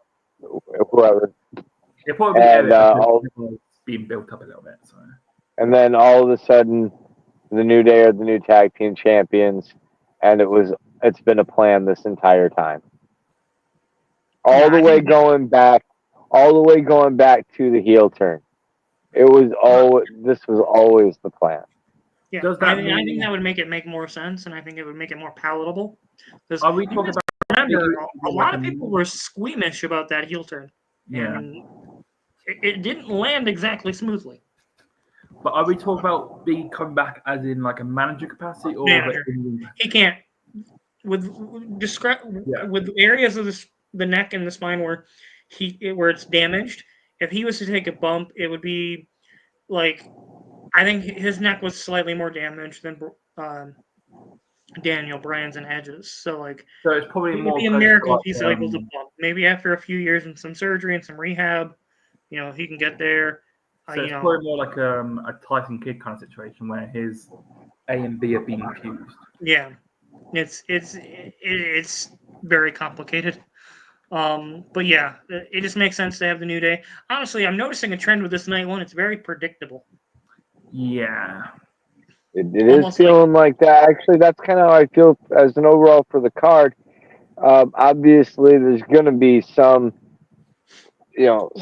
whoever. It'll probably And, be Eric because it's being built up a little bit. So. And then all of a sudden, the New Day are the new tag team champions, and it's been a plan this entire time. All the way going back to the heel turn. This was always the plan. Yeah, I think that would make it make more sense, and I think it would make it more palatable. Because are we talking about? Remember, a lot of people were squeamish about that heel turn, and it didn't land exactly smoothly. But are we talking about being coming back as in like a manager capacity or manager? He can't with areas of the neck and the spine where it's damaged. If he was to take a bump, it would be like I think his neck was slightly more damaged than Daniel Bryan's and Edge's. So it's probably it would be a miracle if he's able to bump. Maybe after a few years and some surgery and some rehab, he can get there. So it's probably more like a Tyson Kidd kind of situation where his A and B are being fused. Yeah, it's very complicated. But yeah, it just makes sense to have the New Day. Honestly, I'm noticing a trend with this night one. It's very predictable. Yeah. It is feeling like that. Actually, that's kind of how I feel as an overall for the card. Obviously, there's going to be some,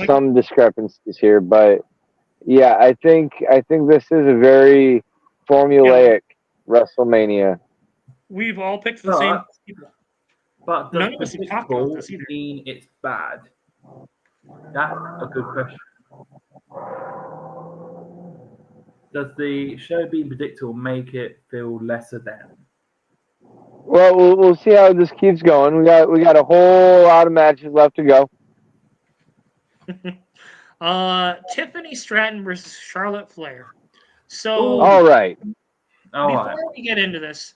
some discrepancies here, but yeah, I think this is a very formulaic WrestleMania. We've all picked the same people. But does predictable mean it's bad? That's a good question. Does the show being predictable make it feel lesser than? Well, we'll see how this keeps going. We got a whole lot of matches left to go. Tiffany Stratton versus Charlotte Flair. So, all right. Before we get into this,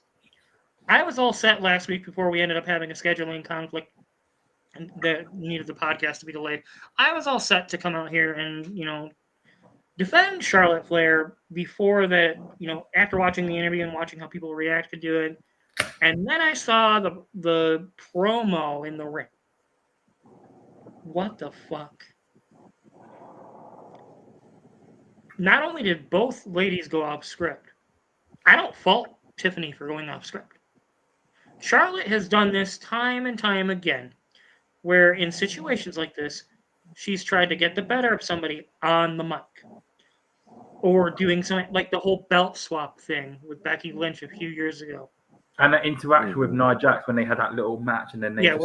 I was all set last week before we ended up having a scheduling conflict that needed the podcast to be delayed. I was all set to come out here and defend Charlotte Flair before that, after watching the interview and watching how people reacted to it. And then I saw the promo in the ring. What the fuck? Not only did both ladies go off script, I don't fault Tiffany for going off script. Charlotte has done this time and time again, where in situations like this, she's tried to get the better of somebody on the mic. Or doing something like the whole belt swap thing with Becky Lynch a few years ago. And that interaction with Nia Jax when they had that little match and then they Nia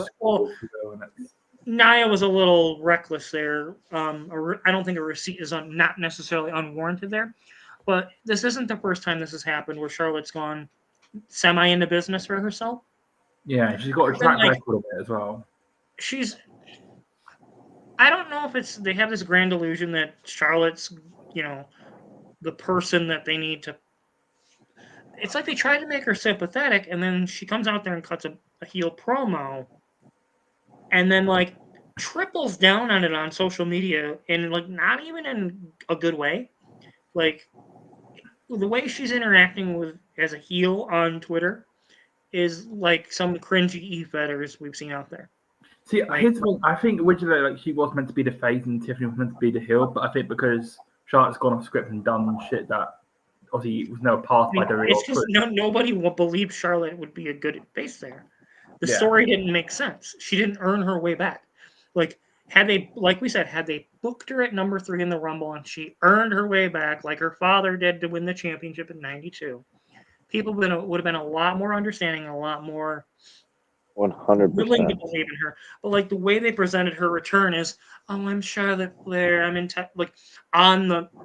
was a little reckless there. I don't think a receipt is not necessarily unwarranted there. But this isn't the first time this has happened where Charlotte's gone semi into business for herself. Yeah, she's got a track record of it as well. I don't know if they have this grand illusion that Charlotte's, the person that they need to. It's like they try to make her sympathetic, and then she comes out there and cuts a heel promo, and then triples down on it on social media, and not even in a good way. The way she's interacting as a heel on Twitter is like some cringy e-fetters we've seen out there. See, here's the thing. I think originally she was meant to be the face and Tiffany was meant to be the heel, but I think because Charlotte's gone off script and done shit that obviously was never passed by the real. It's just nobody will believe Charlotte would be a good face there. The story didn't make sense. She didn't earn her way back. Had they booked her at number 3 in the Rumble and she earned her way back like her father did to win the championship in '92, people would have been a lot more understanding, a lot more 100% willing to believe in her. But the way they presented her return is, I'm Charlotte Flair. I'm in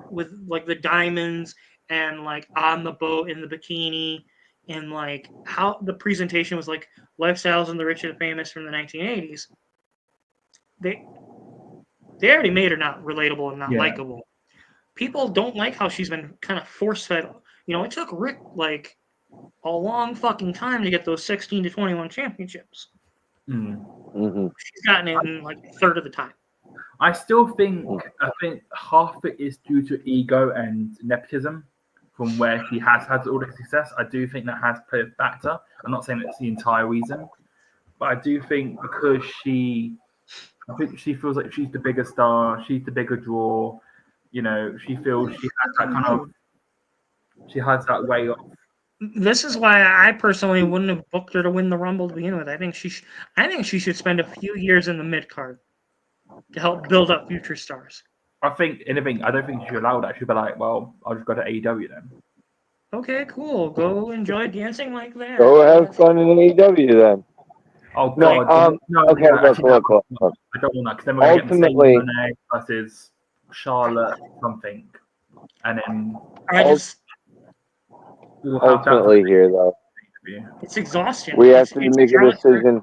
with the diamonds and on the boat in the bikini, and how the presentation was lifestyles and the rich and famous from the 1980s. They already made her not relatable and not likable. People don't like how she's been kind of force-fed. It took Rick a long fucking time to get those 16 to 21 championships. Mm-hmm. She's gotten it in a third of the time. I think half of it is due to ego and nepotism from where she has had all the success. I do think that has played a factor. I'm not saying it's the entire reason. but I do think because I think she feels like she's the bigger star, she's the bigger draw. She feels she has that kind of, she has that way of. This is why I personally wouldn't have booked her to win the Rumble to begin with. I think she should spend a few years in the mid card to help build up future stars. I don't think she should allow that. She'd be like, well, I'll just go to AEW then. Okay, cool. Go enjoy dancing like that. Go have fun in AEW then. Oh God! No, okay, yeah, look. I don't want that because then we're going to get the same Renee versus Charlotte something, and then ultimately here though, it's exhausting. We have to make a decision.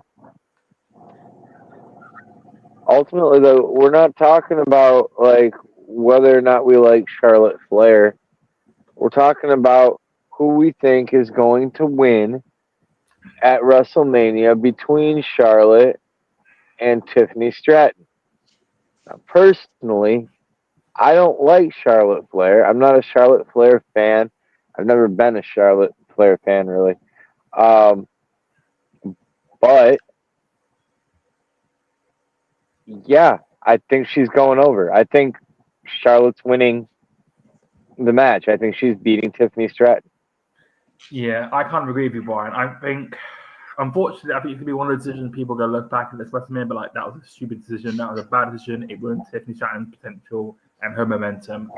Ultimately, though, we're not talking about like whether or not we like Charlotte Flair. We're talking about who we think is going to win at WrestleMania between Charlotte and Tiffany Stratton. Now, personally, I don't like Charlotte Flair. I'm not a Charlotte Flair fan. I've never been a Charlotte Flair fan, really. But yeah, I think she's going over. I think Charlotte's winning the match. I think she's beating Tiffany Stratton. Yeah, I can't agree with you, Brian. I think, unfortunately, it could be one of the decisions people go look back at this WrestleMania, but like, that was a stupid decision. That was a bad decision. It ruined Tiffany Stratton's potential and her momentum.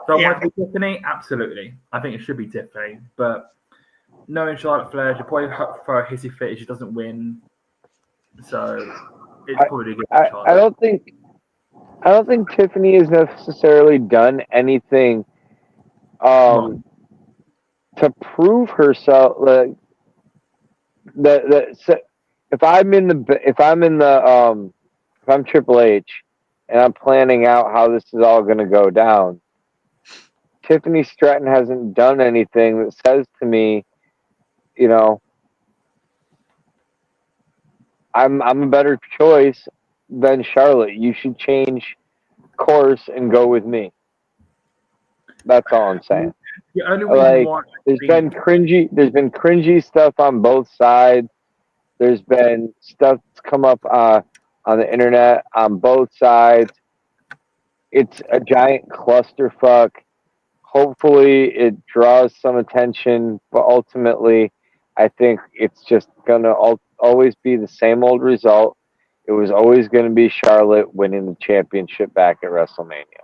So I want it to be Tiffany? Absolutely. I think it should be Tiffany. But knowing Charlotte Flair, she'll probably throw a hissy fit if she doesn't win. So it's probably good for Charlotte. I don't think Tiffany has necessarily done anything to prove herself. Like if I'm Triple H and I'm planning out how this is all going to go down, Tiffany Stratton hasn't done anything that says to me, I'm a better choice than Charlotte. You should change course and go with me. That's all I'm saying. The only reason why there's been cringy stuff on both sides. There's been stuff that's come up on the internet on both sides. It's a giant clusterfuck. Hopefully it draws some attention, but ultimately I think it's just going to always be the same old result. It was always going to be Charlotte winning the championship back at WrestleMania.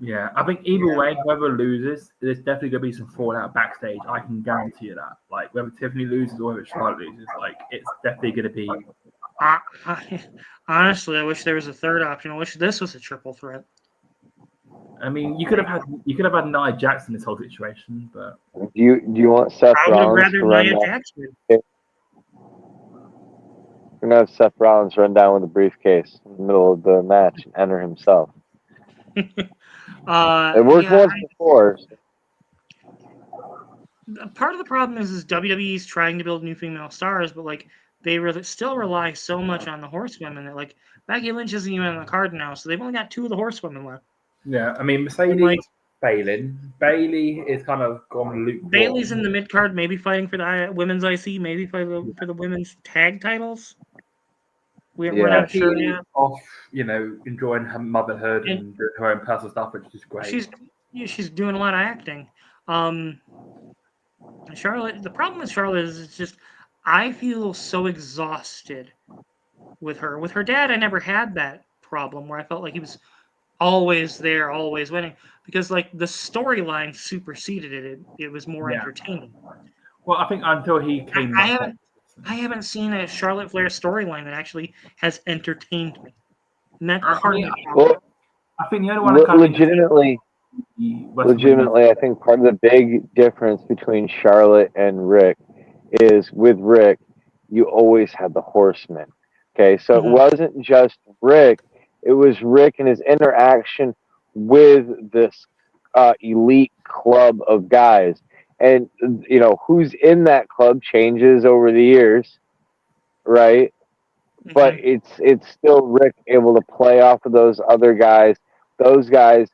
Yeah, I think either way, whoever loses, there's definitely going to be some fallout backstage. I can guarantee you that. Like, whether Tiffany loses or whether Charlotte loses, like, it's definitely going to be. Honestly, I wish there was a third option. I wish this was a triple threat. I mean, you could have had Nia Jax in this whole situation, but do you want Seth Rollins to run down? We're gonna have Seth Rollins run down with a briefcase in the middle of the match and enter himself. It worked once before. Part of the problem is WWE's trying to build new female stars, but like they still rely so much on the horsewomen that like Becky Lynch isn't even on the card now, so they've only got 2 of the horsewomen left. Yeah, I mean Mercedes, Bayley is kind of gone lukewarm. Bayley's in the mid card, maybe fighting for the women's IC, maybe for the women's tag titles. We're not sure yet. Off, enjoying her motherhood and doing her own personal stuff, which is great. She's doing a lot of acting. Charlotte. The problem with Charlotte is it's just I feel so exhausted with her. With her dad, I never had that problem where I felt like he was always there, always winning, because like the storyline superseded it. It was more entertaining. Well, I think until he came. I haven't seen a Charlotte Flair storyline that actually has entertained me. And that's part of the problem. I think the only one legitimately, I think part of the big difference between Charlotte and Rick is with Rick, you always had the Horsemen. Okay, so it wasn't just Rick; it was Rick and his interaction with this elite club of guys. And, who's in that club changes over the years, right? Mm-hmm. But it's still Rick able to play off of those other guys, those guys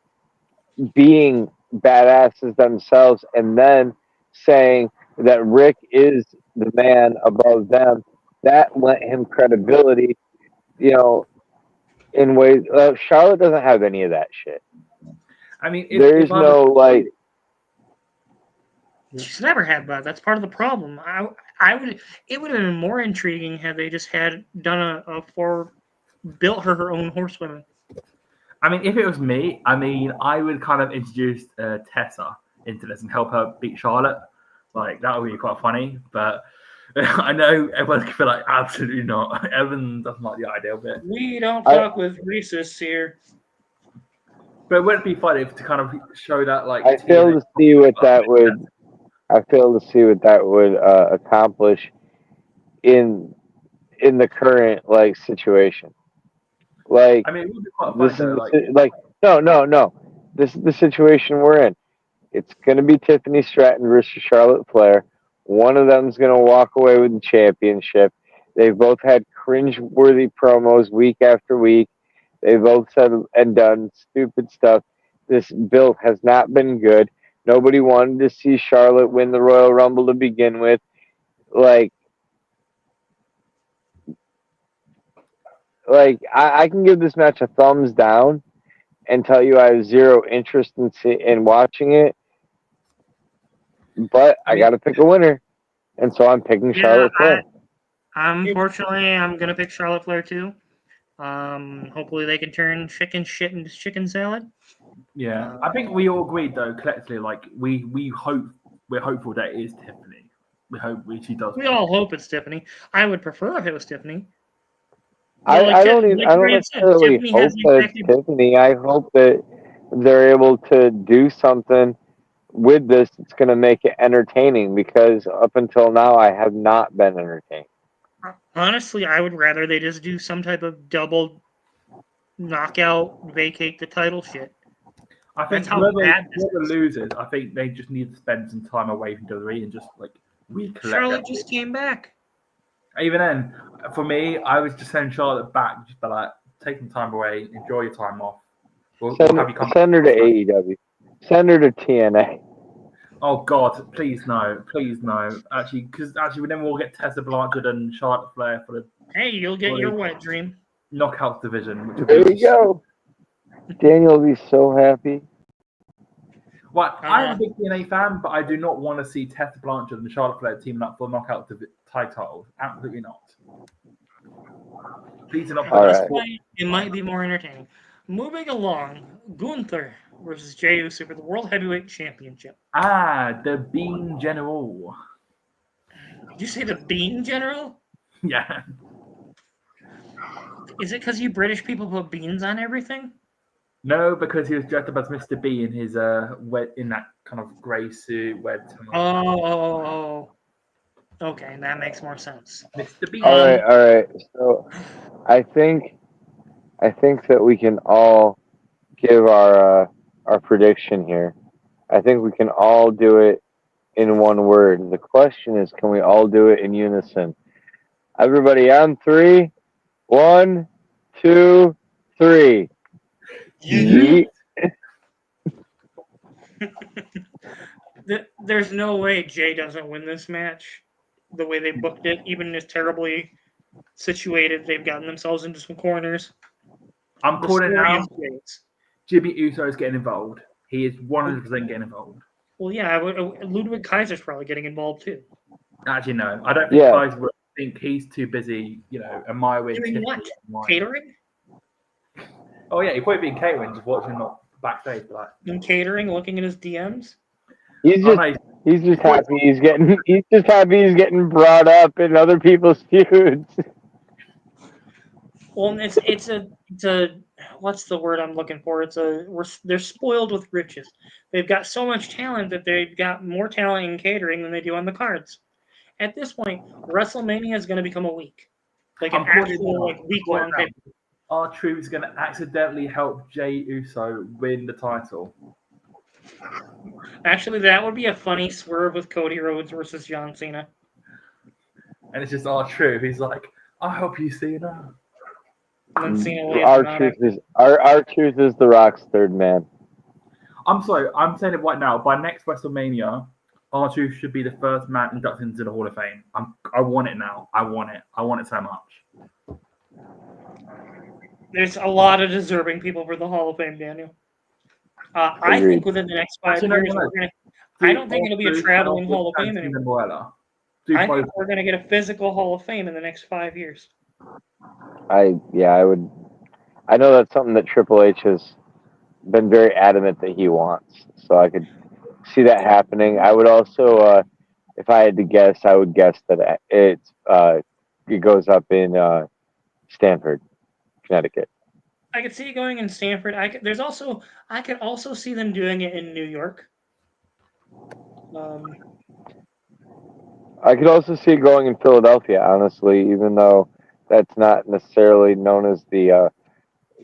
being badasses themselves, and then saying that Rick is the man above them that lent him credibility, you know, in ways. Charlotte doesn't have any of that shit. I mean, There's no like. She's never had that. That's part of the problem. I would. It would have been more intriguing had they just had done built her own horsewomen. I mean, if it was me, I mean, I would kind of introduce Tessa into this and help her beat Charlotte. Like, that would be quite funny. But I know everyone's going to be like, absolutely not. Everyone doesn't like the idea of it. We don't fuck with racists here. But it would be funny to kind of show that, like, I fail to see what that would. I fail to see what that would accomplish in the current like situation. Like, I mean, it would be quite fun though. No. This is the situation we're in. It's going to be Tiffany Stratton versus Charlotte Flair. One of them's going to walk away with the championship. They've both had cringe-worthy promos week after week. They've both said and done stupid stuff. This build has not been good. Nobody wanted to see Charlotte win the Royal Rumble to begin with. Like I can give this match a thumbs down and tell you I have zero interest in watching it. But I got to pick a winner, and so I'm picking Charlotte Flair. Unfortunately, I'm gonna pick Charlotte Flair too. Hopefully they can turn chicken shit into chicken salad. Yeah, I think we all agreed though collectively. Like we're hopeful that it is Tiffany. We hope she does. We all hope it's Tiffany. I would prefer if it was Tiffany. I don't necessarily hope that it's Tiffany. I hope that they're able to do something with this that's going to make it entertaining, because up until now I have not been entertained. Honestly, I would rather they just do some type of double knockout, vacate the title shit. I think whoever loses, I think they just need to spend some time away from WWE and just like recollect. Charlotte just came back. Even then, for me, I was just sending Charlotte back, just be like, take some time away, enjoy your time off. Send her to AEW. Send her to TNA. Oh God, please no. Actually, because then we'll get Tessa Blanchard and Charlotte Flair for the. Hey, you'll get your wet dream. Knockout division. There you go. Daniel will be so happy. Well, I'm a big TNA fan, but I do not want to see Tessa Blanchard and Charlotte Flair teaming up for knockout titles. Absolutely not. Please do not put this point, it might be more entertaining. Moving along, Gunther versus Jey Uso for the World Heavyweight Championship. The Bean General. Did you say the Bean General? Yeah. Is it because you British people put beans on everything? No, because he was dressed up as Mr. B in his in that kind of grey suit, Oh. Okay, that makes more sense. Mr. B. All right. So, I think that we can all give our prediction here. I think we can all do it in one word. The question is, can we all do it in unison? Everybody on 3. 1, 2, 3. There's no way Jay doesn't win this match. The way they booked it, even as terribly situated they've gotten themselves into some corners. I'm calling out. Jimmy Uso is getting involved. He is 100% getting involved. Well, yeah, Ludwig Kaiser's probably getting involved too. Actually, no. I don't think Kaiser would think he's too busy, a my way. Doing what? Catering? Oh, yeah, he'd probably be in catering, just watching him backstage. In catering, looking at his DMs? He's just happy he's getting brought up in other people's feuds. Well, it's a what's the word I'm looking for? They're spoiled with riches. They've got so much talent that they've got more talent in catering than they do on the cards. At this point, WrestleMania is going to become a week, like an actual week-long. R-Truth is going to accidentally help Jey Uso win the title. Actually, that would be a funny swerve with Cody Rhodes versus John Cena. And it's just R-Truth. He's like, I'll help you, Cena. R-Truth is The Rock's third man. I'm sorry. I'm saying it right now. By next WrestleMania, R-Truth should be the first man inducted into the Hall of Fame. I want it now. I want it. I want it so much. There's a lot of deserving people for the Hall of Fame, Daniel. I Agreed. think within the next 5 Actually, years, no. we're gonna. I don't think it'll be a traveling Hall of Fame anymore. I think we're gonna get a physical Hall of Fame in the next 5 years. I would. I know that's something that Triple H has been very adamant that he wants. So I could see that happening. I would also, if I had to guess, I would guess that it goes up in Stamford, Connecticut. I could see it going in Stanford. I could also see them doing it in New York. I could also see it going in Philadelphia, honestly, even though that's not necessarily known as the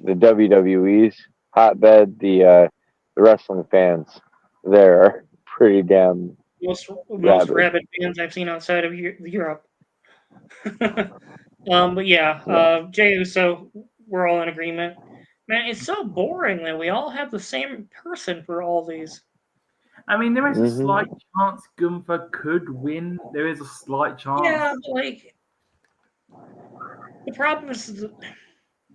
WWE's hotbed. The wrestling fans there are pretty damn most rabid. rabid fans I've seen outside of Europe. But yeah, Jey Uso, we're all in agreement. Man, it's so boring that we all have the same person for all these. I mean, there is a slight chance Gunther could win. There is a slight chance. Yeah, but like the problem is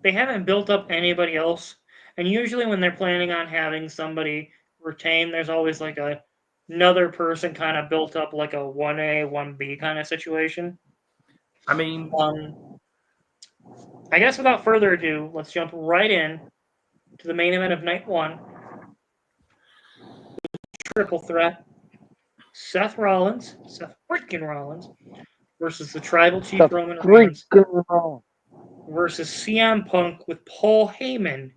they haven't built up anybody else, and usually when they're planning on having somebody retain, there's always like another person kind of built up, like a 1A, 1B kind of situation. I mean, I guess without further ado, let's jump right in to the main event of night one. Triple threat. Seth freaking Rollins, versus the Tribal Chief Roman Reigns versus CM Punk with Paul Heyman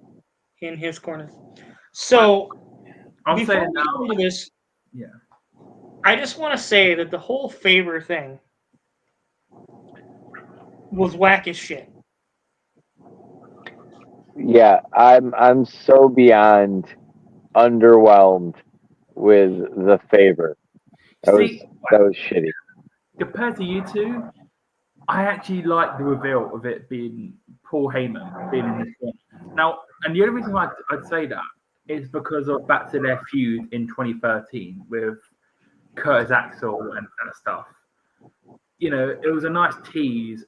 in his corner. So, before we go into this, I just want to say that the whole favor thing was whack as shit. Yeah, I'm so beyond underwhelmed with the favor. That was shitty. Compared to you two, I actually like the reveal of it being Paul Heyman being in this one. Now, and the only reason why I'd say that is because of back to their feud in 2013 with Curtis Axel and that stuff. You know, it was a nice tease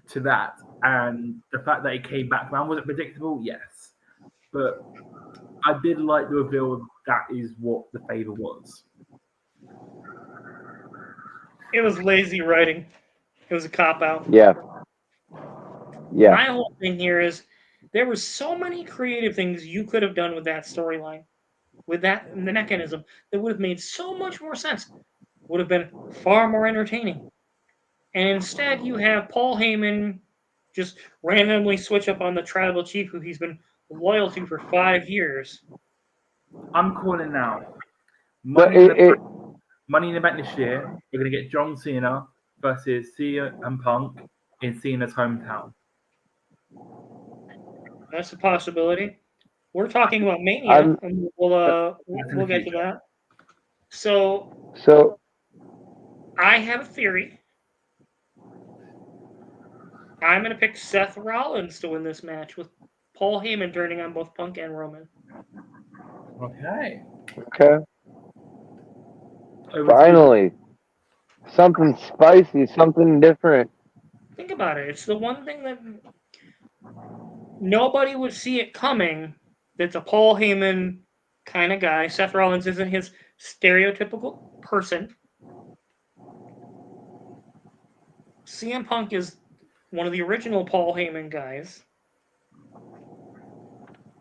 to that, and the fact that it came back around, was it predictable? Yes, but I did like the reveal of that is what the favor was. It was lazy writing. It was a cop out. Yeah. My whole thing here is there were so many creative things you could have done with that storyline, with that the mechanism that would have made so much more sense. Would have been far more entertaining. And instead, you have Paul Heyman just randomly switch up on the Tribal Chief, who he's been loyal to for 5 years. I'm calling now. Money in the Bank this year, we're going to get John Cena versus CM Punk in Cena's hometown. That's a possibility. We're talking about Mania, and we'll get to that. So I have a theory. I'm going to pick Seth Rollins to win this match with Paul Heyman turning on both Punk and Roman. Okay. Finally, something spicy, something different. Think about it. It's the one thing that nobody would see it coming. That's a Paul Heyman kind of guy. Seth Rollins isn't his stereotypical person. CM Punk is one of the original Paul Heyman guys.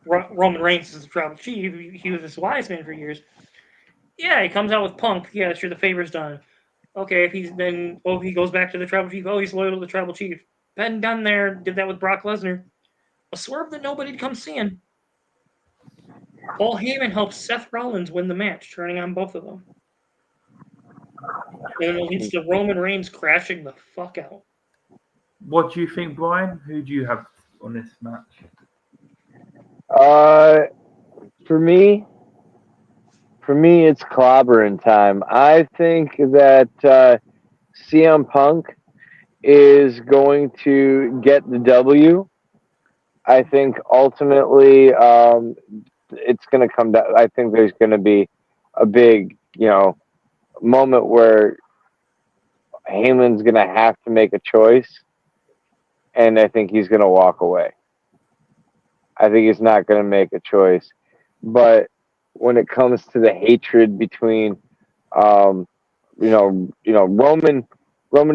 Roman Reigns is the Tribal Chief. He was his wise man for years. Yeah, he comes out with Punk. Yeah, sure, the favor's done. Okay, if he goes back to the Tribal Chief. Oh, he's loyal to the Tribal Chief. Been done there. Did that with Brock Lesnar. A swerve that nobody'd come seeing. Paul Heyman helps Seth Rollins win the match, turning on both of them. And it leads to Roman Reigns crashing the fuck out. What do you think, Brian? Who do you have on this match? For me, it's clobbering time. I think that CM Punk is going to get the W. I think ultimately it's going to come down. I think there's going to be a big, moment where Heyman's going to have to make a choice, and I think he's going to walk away. I think he's not going to make a choice. But when it comes to the hatred between, Roman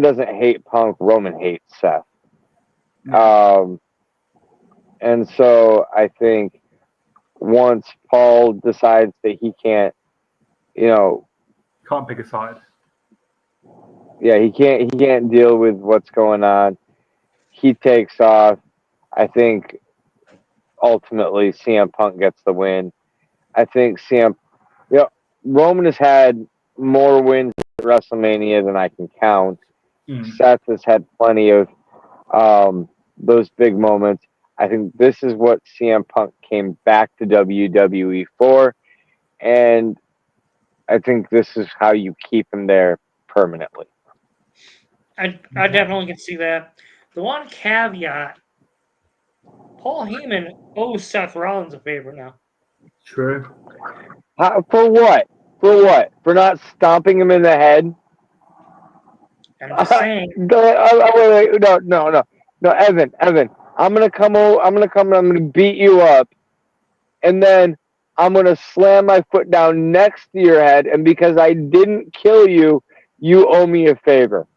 doesn't hate Punk. Roman hates Seth. And so I think once Paul decides that he can't pick a side. Yeah, he can't deal with what's going on. He takes off. I think ultimately CM Punk gets the win. I think Roman has had more wins at WrestleMania than I can count. Seth has had plenty of those big moments. I think this is what CM Punk came back to WWE for, and I think this is how you keep him there permanently. I definitely can see that. The one caveat, Paul Heyman owes Seth Rollins a favor now. True. For what? For not stomping him in the head? I'm just saying. Wait, no, Evan. I'm gonna come over. I'm gonna beat you up, and then I'm gonna slam my foot down next to your head. And because I didn't kill you, you owe me a favor.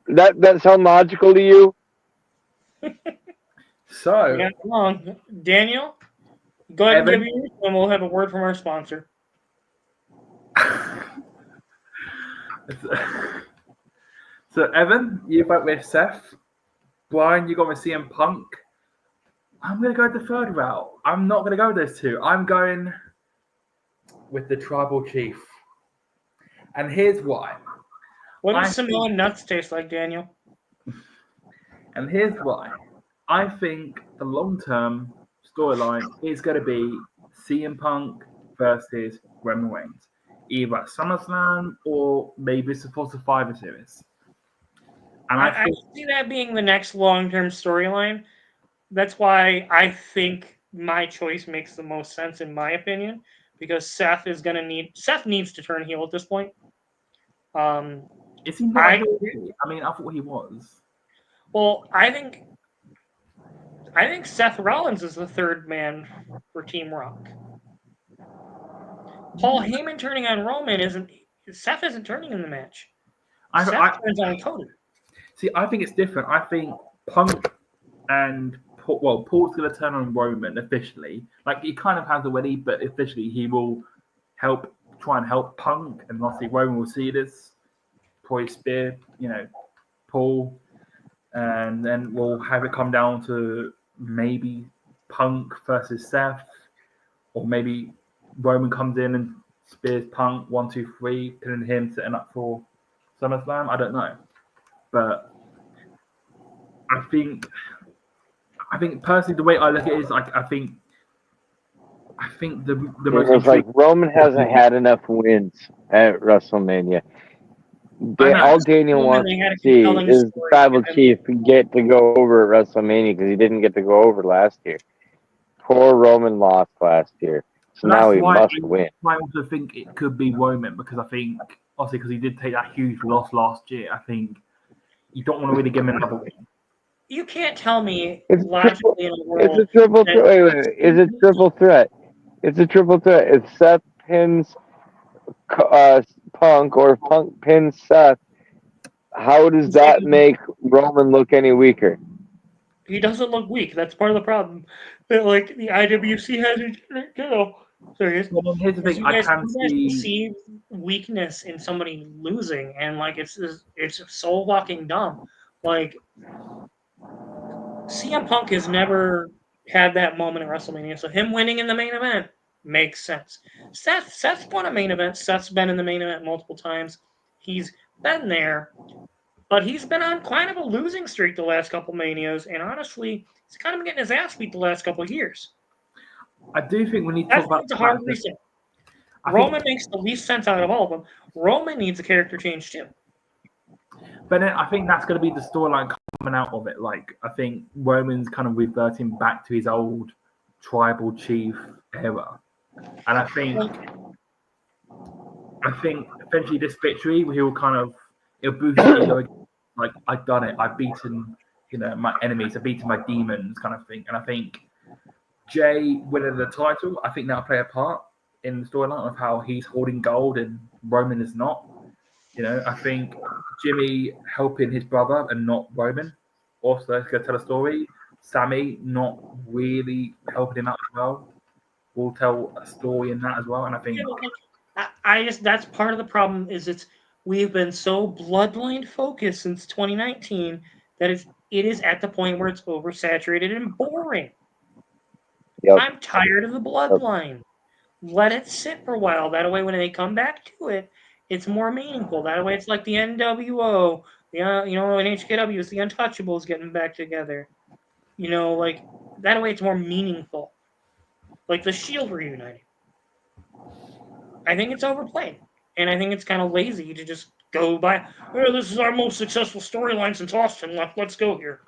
That sound logical to you? So, yeah, come on, Daniel. Go ahead and give yours, and we'll have a word from our sponsor. So, Evan, you went with Seth. Brian, you got with CM Punk. I'm going to go the third route. I'm not going to go with those two. I'm going with the Tribal Chief. And here's why. What does Samoan nuts taste like, Daniel? And here's why. I think the long-term storyline is going to be CM Punk versus Roman Reigns. Either at SummerSlam or maybe it's the Survivor Series. And I see that being the next long-term storyline. That's why I think my choice makes the most sense, in my opinion, because Seth needs to turn heel at this point. Is he not a heel? I mean, I thought he was. Well, I think Seth Rollins is the third man for Team Rock. Paul Heyman turning on Roman Seth isn't turning in the match. Seth turns on Cody. See, I think it's different. I think Punk and Paul's going to turn on Roman officially. Like, he kind of has already, but officially he will try and help Punk, and obviously Roman will see this. Probably spear, Paul, and then we'll have it come down to maybe Punk versus Seth, or maybe Roman comes in and spears Punk 1, 2, 3, pinning him, setting up for SummerSlam. I don't know, but I think personally the way I look at it is I think the most. It's like Roman hasn't had enough wins at WrestleMania. All Daniel wants to see is the Tribal Chief get to go over at WrestleMania because he didn't get to go over last year. Poor Roman lost last year, so now he must win. I also think it could be Roman because I think, obviously, because he did take that huge loss last year, I think you don't want to really give him another win. You can't tell me logically in the world. It's a triple threat. Wait. It's a triple threat. It's a triple threat. If Seth pins Punk, or if Punk pins Seth, how does that make Roman look any weaker? He doesn't look weak. That's part of the problem. But like the IWC has Here's the thing. I can see weakness in somebody losing, and like it's so fucking dumb. Like CM Punk has never had that moment at WrestleMania, so him winning in the main event makes sense. Seth's won a main event. Seth's been in the main event multiple times. He's been there, but he's been on kind of a losing streak the last couple Manias, and honestly, he's kind of been getting his ass beat the last couple of years. I do think we need to talk about a hard reset. Roman makes the least sense out of all of them. Roman needs a character change too. But then I think that's going to be the storyline coming out of it. Like, I think Roman's kind of reverting back to his old Tribal Chief era. And I think I think eventually this victory, he'll boost his ego again. Like, I've done it. I've beaten, my enemies. I've beaten my demons, kind of thing. And I think Jay winning the title, I think that'll play a part in the storyline of how he's holding gold and Roman is not. I think Jimmy helping his brother and not Roman also is going to tell a story. Sammy not really helping him out as well will tell a story in that as well. And I think I just that's part of the problem is we've been so bloodline focused since 2019 that it is at the point where it's oversaturated and boring. Yep. I'm tired of the bloodline. Let it sit for a while. That way, when they come back to it, it's more meaningful. That way, it's like the NWO, in HKW, it's the Untouchables getting back together. Like that way, it's more meaningful. Like the Shield reuniting. I think it's overplayed, and I think it's kind of lazy to just go by. Oh, this is our most successful storyline since Austin left. Let's go here.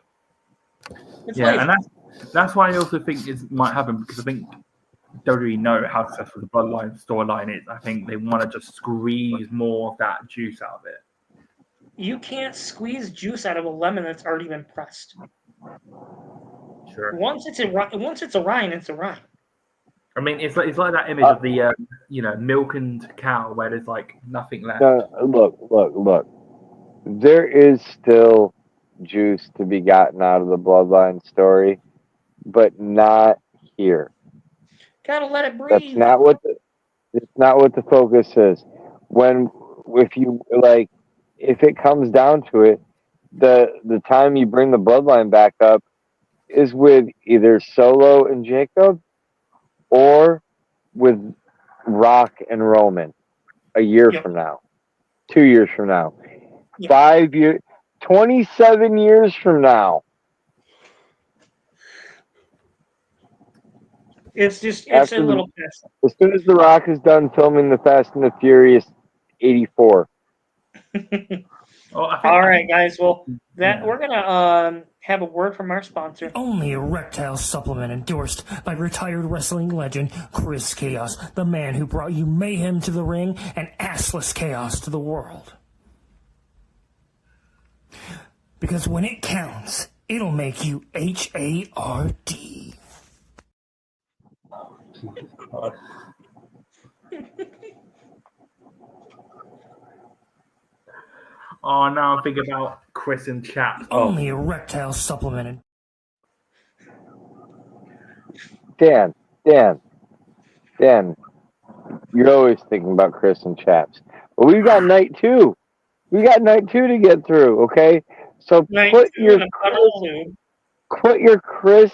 It's lazy. And that's why I also think it might happen, because I think WWE know how successful the bloodline storyline is. I think they want to just squeeze more of that juice out of it. You can't squeeze juice out of a lemon that's already been pressed. Sure. Once it's a rind, it's a rind. I mean, it's like that image of the milking cow where there's like nothing left. Look. There is still juice to be gotten out of the bloodline story, but not here. Gotta let it breathe. That's not what the focus is. If it comes down to it, the time you bring the bloodline back up is with either Solo and Jacob or with Rock and Roman a year from now, 2 years from now, 5 years, 27 years from now. It's a little piss. As soon as The Rock is done filming the Fast and the Furious 84. All right, guys. Well, we're gonna have a word from our sponsor. Only erectile supplement endorsed by retired wrestling legend Chris Chaos, the man who brought you mayhem to the ring and assless chaos to the world. Because when it counts, it'll make you HARD. Oh, now I'm thinking about Chris and Chaps. Only erectile supplement. Dan, you're always thinking about Chris and Chaps. But we've got night 2. We got night 2 to get through, okay? So put your Chris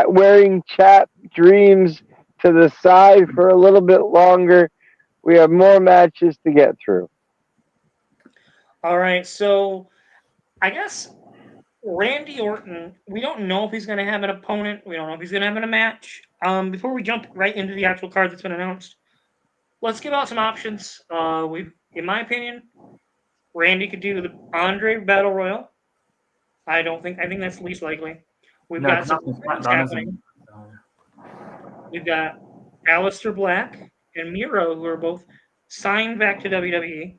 wearing Chap dreams to the side for a little bit longer. We have more matches to get through. All right, so I guess Randy Orton, we don't know if he's going to have an opponent. We don't know if he's going to have a match. Before we jump right into the actual card that's been announced, let's give out some options. In my opinion, Randy could do the Andre Battle Royal. I think that's least likely. We've got some things happening. We've got Aleister Black and Miro, who are both signed back to WWE.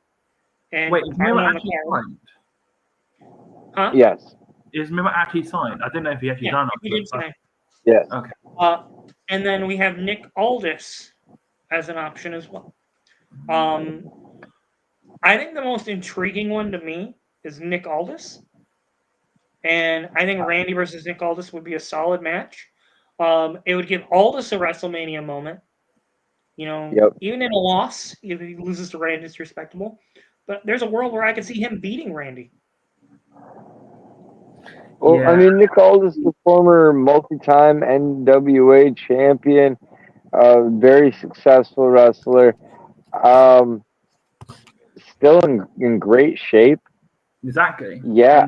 And wait, is Miro actually signed? Huh? Yes. Is Miro actually signed? I didn't know if he actually done it. He did sign. Yes. Okay. And then we have Nick Aldis as an option as well. I think the most intriguing one to me is Nick Aldis. And I think Randy versus Nick Aldis would be a solid match. It would give Aldis a WrestleMania moment. Even in a loss, if he loses to Randy, it's respectable. But there's a world where I could see him beating Randy. Well, I mean, Nick Aldis is a former multi-time NWA champion, very successful wrestler, still in great shape. Exactly. Yeah,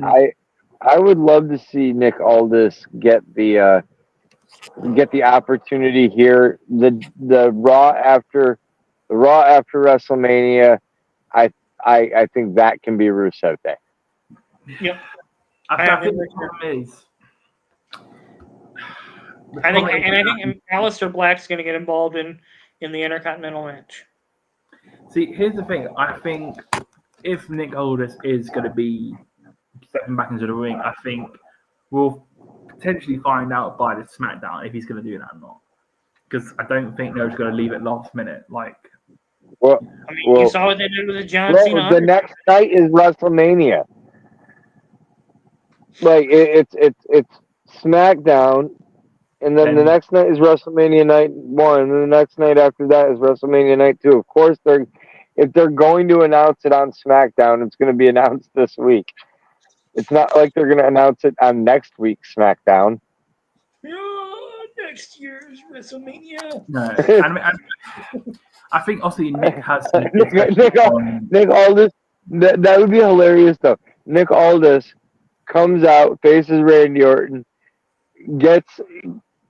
I would love to see Nick Aldis get the opportunity here. The Raw after WrestleMania, I think that can be Rusev Day. Yep. I think the problem is. I think Aleister Black's going to get involved in the Intercontinental match. See, here's the thing. I think if Nick Aldis is going to be stepping back into the ring, I think we'll potentially find out by the SmackDown if he's going to do that or not. Because I don't think they're just going to leave it last minute. Like, Well, I mean, you saw what they did with the John Cena. the next night is WrestleMania. Like it's SmackDown, and then the next night is WrestleMania night 1, and then the next night after that is WrestleMania night 2. Of course, if they're going to announce it on SmackDown, it's going to be announced this week. It's not like they're going to announce it on next week's SmackDown. Next year's WrestleMania. no, I think obviously Nick has Nick Aldis. That would be hilarious though. Nick Aldis comes out, faces Randy Orton, gets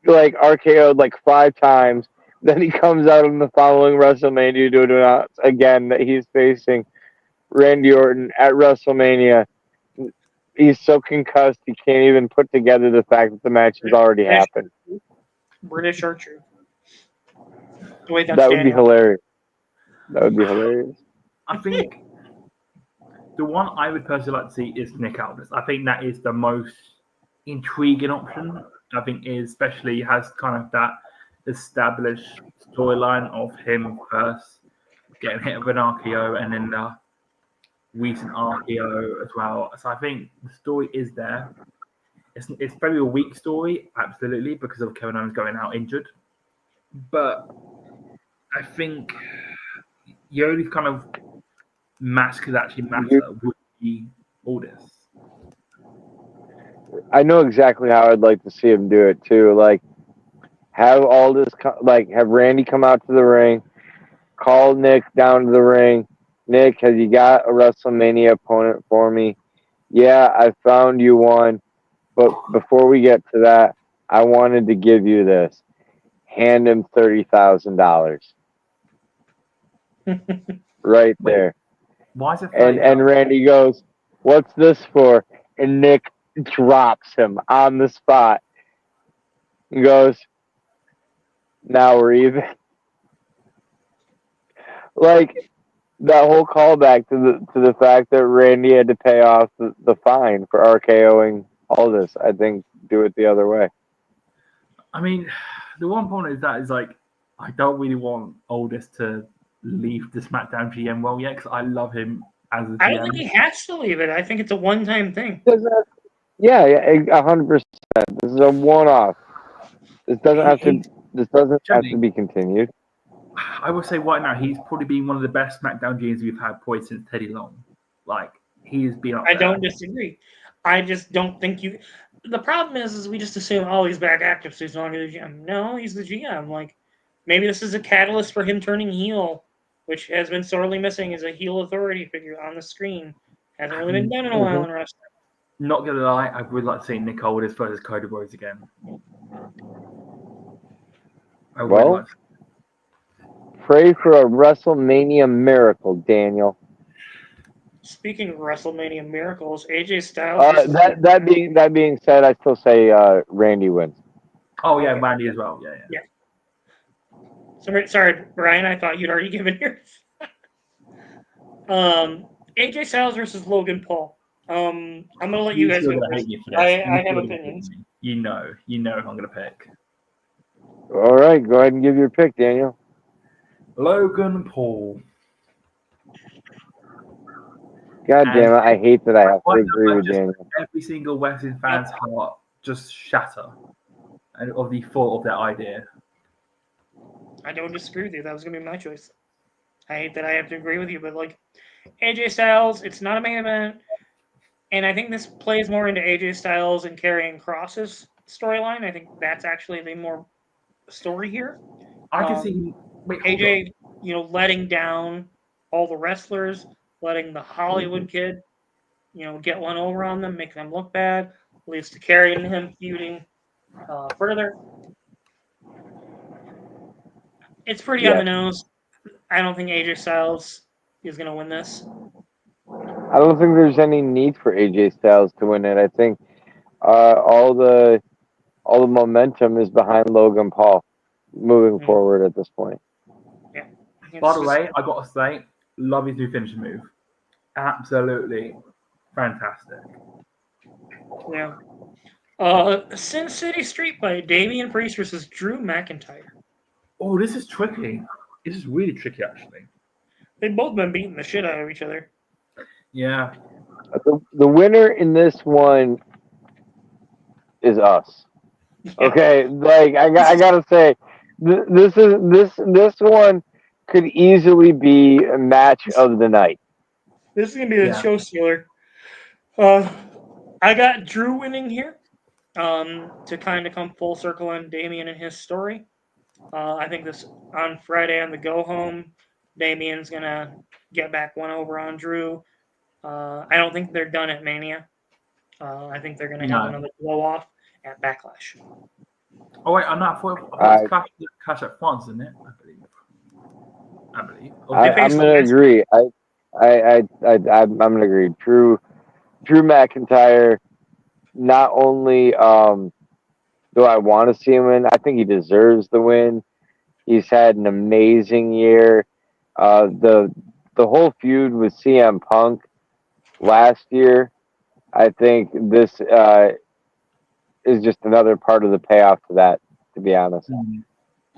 like RKO'd like 5 times. Then he comes out in the following WrestleMania to announce again that he's facing Randy Orton at WrestleMania. He's so concussed he can't even put together the fact that the match has already happened. British Archer. Wait, that would be hilarious. That would be hilarious. I think the one I would personally like to see is Nick Aldis. I think that is the most intriguing option. I think especially has kind of that established storyline of him first getting hit with an RKO and then the recent RKO as well. So I think the story is there. It's probably a weak story, absolutely, because of Kevin Owens going out injured. But I think the only kind of match could actually matter would be Aldis. I know exactly how I'd like to see him do it too. Like have Aldis, have Randy come out to the ring, call Nick down to the ring. Nick, have you got a WrestleMania opponent for me? Yeah, I found you one. But before we get to that, I wanted to give you this. Hand him $30,000. Right there. Why is it? And Randy goes, "What's this for?" And Nick drops him on the spot. He goes, "Now we're even." Like that whole callback to the fact that Randy had to pay off the fine for RKOing Aldis. I think do it the other way. I mean, the one point is like I don't really want Aldis to leave the SmackDown GM role yet because I love him as a GM. I don't think he has to leave it. I think it's a one-time thing. Yeah, 100%. This is a one-off. This doesn't have to be continued. I would say right now he's probably been one of the best SmackDown GMs we've had probably since Teddy Long. Like he's been up there. I don't disagree. I just don't think you. The problem is we just assume, oh, he's back active, so he's no longer the GM. No, he's the GM. Like maybe this is a catalyst for him turning heel, which has been sorely missing as a heel authority figure on the screen. Hasn't really been done in a while in wrestling. Not gonna lie, I would like to see Nick Aldis versus Cody Rhodes again. Pray for a WrestleMania miracle, Daniel. Speaking of WrestleMania miracles, AJ Styles. That being said, I still say Randy wins. Oh yeah, Randy as well. Yeah. Sorry, Brian. I thought you'd already given yours. AJ Styles versus Logan Paul. I'm gonna let you guys go first. I have opinions. You know who I'm gonna pick. All right, go ahead and give your pick, Daniel. Logan Paul. God damn it! I hate that I have to agree with Daniel. Every single Wrestling fan's heart just shatter, and of the thought of that idea. I don't disagree with you. That was gonna be my choice. I hate that I have to agree with you, but like AJ Styles, it's not a main event, and I think this plays more into AJ Styles and Karrion Kross's storyline. I think that's actually the more story here. I can see AJ, letting down all the wrestlers, letting the Hollywood kid, get one over on them, make them look bad, leads to Karrion and him feuding further. It's pretty on the nose. I don't think AJ Styles is going to win this. I don't think there's any need for AJ Styles to win it. I think all the momentum is behind Logan Paul moving forward at this point. Yeah. By the way, I got to say, Love his new finishing move. Absolutely fantastic. Yeah. Sin City Street Fight, Damian Priest versus Drew McIntyre. Oh, this is tricky. This is really tricky, actually. They've both been beating the shit out of each other. Yeah. The winner in this one is us. Okay, like I gotta say, this one could easily be a match of the night. This is gonna be the Yeah. show stealer. I got Drew winning here. To kind of come full circle on Damian and his story. I think this on Friday on the go home, Damian's gonna get back one over on Drew. I don't think they're done at Mania. I think they're gonna have another blow off at Backlash. Oh wait, I thought it's Clash at France, isn't it? I believe. I'm gonna agree. I'm gonna agree. Drew McIntyre. Not only do I want to see him win, I think he deserves the win. He's had an amazing year. The whole feud with CM Punk last year, I think this is just another part of the payoff to that, to be honest.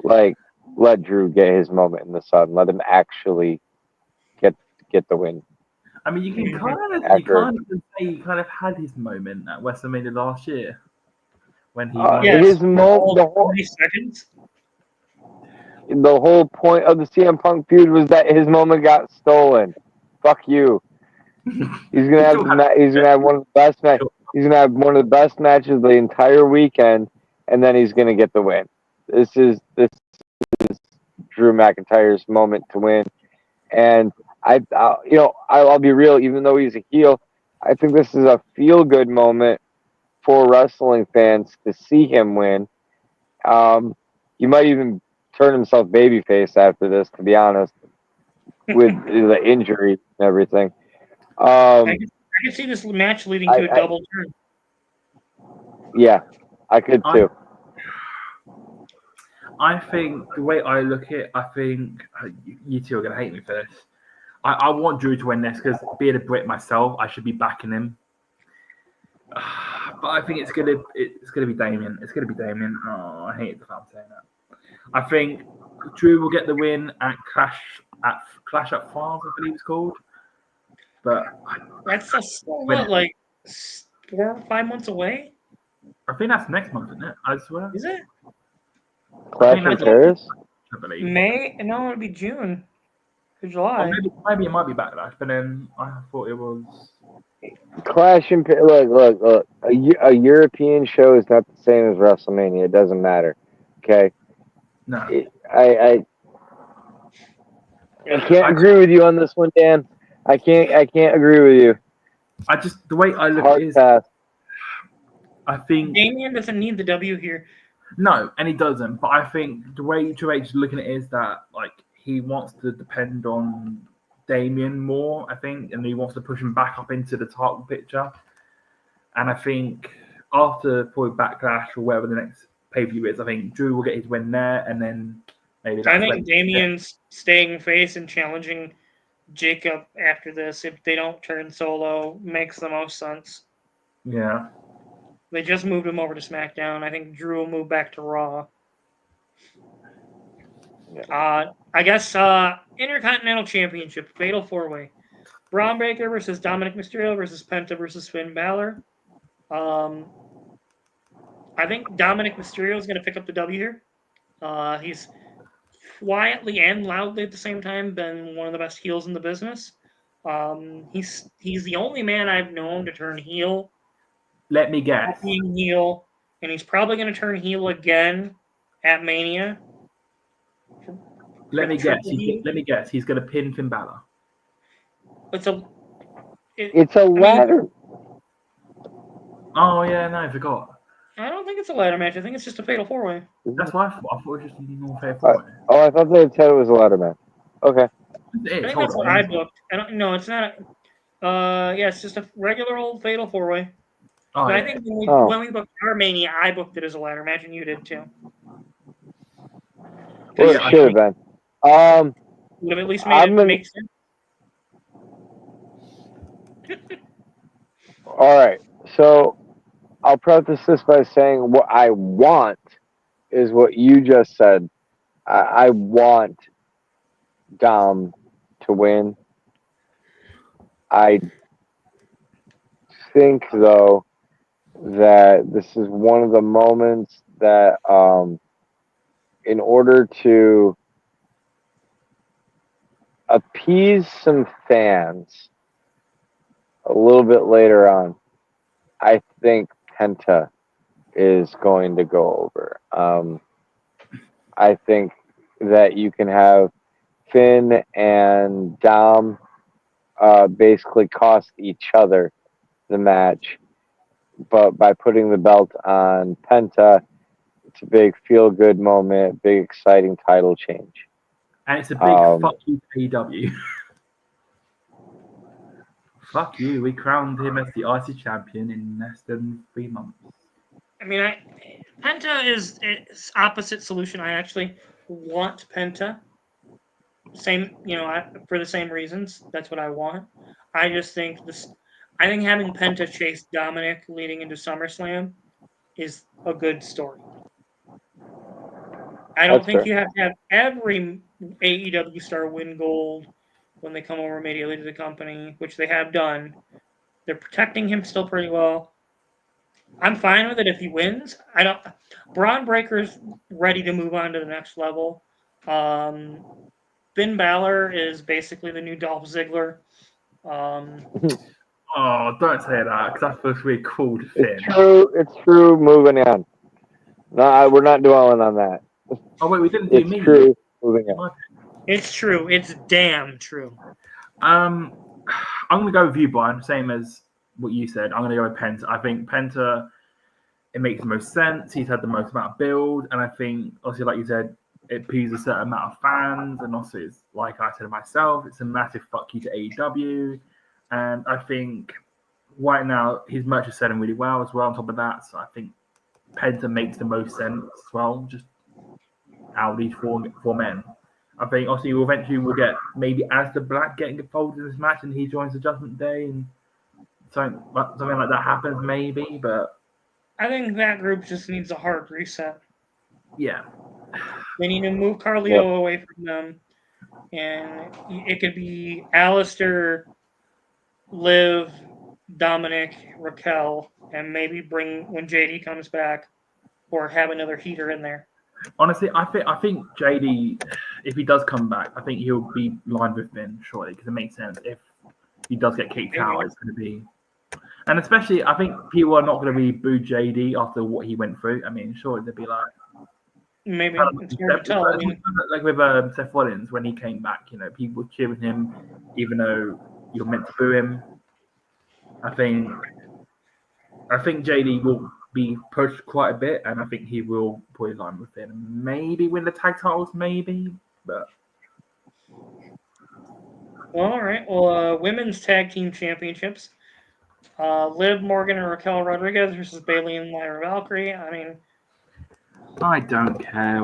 Like, let Drew get his moment in the sun. Let him actually get the win. I mean, you can kind of say he kind of had his moment at WrestleMania last year when he won. His moment, the whole 20 seconds. The whole point of the CM Punk feud was that his moment got stolen. Fuck you. He's gonna have one of the best matches. He's gonna have one of the best matches the entire weekend, and then he's gonna get the win. This is Drew McIntyre's moment to win, and I'll be real. Even though he's a heel, I think this is a feel good moment for wrestling fans to see him win. He might even turn himself babyface after this, to be honest, with the injury and everything. I can see this match leading to a double turn. Yeah, I could too. I think the way I look at it, I think you two are going to hate me for this. I want Drew to win this because being a Brit myself, I should be backing him. But I think it's gonna be Damian. It's gonna be Damian. Oh, I hate the fact I'm saying that. I think Drew will get the win at Clash at France, I believe it's called. But that's like 4 or 5 months away. I think that's next month, isn't it? I swear. Is it? Clash in Paris? I believe. May? No, it'll be June. July. Maybe it might be Backlash, but then I thought it was Clash in Paris. Look. A European show is not the same as WrestleMania. It doesn't matter. Okay. No. I can't agree with you on this one, Dan. I can't agree with you. The way I look at it is, I think Damian doesn't need the W here. No, and he doesn't. But I think the way Triple H is looking at it is that he wants to depend on Damian more, I think, and he wants to push him back up into the title picture. And I think after probably Backlash or whatever the next pay-per-view is, I think Drew will get his win there, and then maybe I think Damian's staying face and challenging Jacob after this, if they don't turn solo, makes the most sense. Yeah. They just moved him over to SmackDown. I think Drew will move back to Raw. I guess Intercontinental Championship, Fatal 4-Way. Braun Breaker versus Dominic Mysterio versus Penta versus Finn Balor. I think Dominic Mysterio is going to pick up the W here. He's quietly and loudly at the same time been one of the best heels in the business. He's the only man I've known to turn heel. Let me guess. Being heel, and he's probably going to turn heel again at Mania. Let me guess. He's going to pin Finn Balor. It's a ladder. Oh yeah, no, I forgot. I don't think it's a ladder match. I think it's just a fatal 4-way. That's what I thought. I thought it was just a normal fatal 4-way. I thought they said it was a ladder match. Okay. I think that's what I booked. No, it's not. It's just a regular old fatal 4-way. Oh, but I think when we booked our Mania, I booked it as a ladder match, and you did too. Well, it should have been. Would have at least made it make sense. All right. So I'll preface this by saying what I want is what you just said. I want Dom to win. I think, though, that this is one of the moments that, in order to appease some fans a little bit later on, I think Penta is going to go over. I think that you can have Finn and Dom basically cost each other the match, but by putting the belt on Penta, it's a big feel-good moment, big exciting title change. And it's a big fuck you to AEW. Fuck you, we crowned him as the IC champion in less than 3 months. I mean, Penta is opposite solution. I actually want Penta. Same, for the same reasons. That's what I want. I just think this. I think having Penta chase Dominic leading into SummerSlam is a good story. I don't think you have to have every AEW star win gold when they come over immediately to the company, which they have done. They're protecting him still pretty well. I'm fine with it if he wins. Braun Breaker's ready to move on to the next level. Finn Balor is basically the new Dolph Ziggler. Oh, don't say that, because that's supposed to be called Finn. It's true. Moving on. No, we're not dwelling on that. Oh wait, we didn't do me. It's true. Moving on. It's true. It's damn true. I'm gonna go with you, Brian. Same as what you said. I'm gonna go with Penta. I think Penta, it makes the most sense. He's had the most amount of build, and I think obviously, like you said, it appeals a certain amount of fans, and also it's like I said myself, it's a massive fuck you to AEW. And I think right now his merch is selling really well as well. On top of that, so I think Penta makes the most sense as well. Just out of these four men, I think obviously eventually we'll get maybe Aleister Black getting involved in this match, and he joins the Judgment Day, and something like that happens maybe. But I think that group just needs a hard reset. Yeah, they need to move Carlito away from them, and it could be Aleister, Liv, Dominic, Raquel, and maybe bring when JD comes back, or have another heater in there. Honestly, I think JD, if he does come back, I think he'll be lined with Finn shortly, because it makes sense. If he does get kicked out, it's going to be, and especially I think people are not going to be boo JD after what he went through. I mean, sure, they'd be like, maybe it's hard to tell. I mean, like with Seth Rollins when he came back, people cheering him even though you're meant to boo him. I think JD will be pushed quite a bit, and I think he will put his line with him. Maybe win the tag titles, maybe, but. Well, all right. Well, women's tag team championships: Liv Morgan and Raquel Rodriguez versus Bayley and Lyra Valkyrie. I mean, I don't care.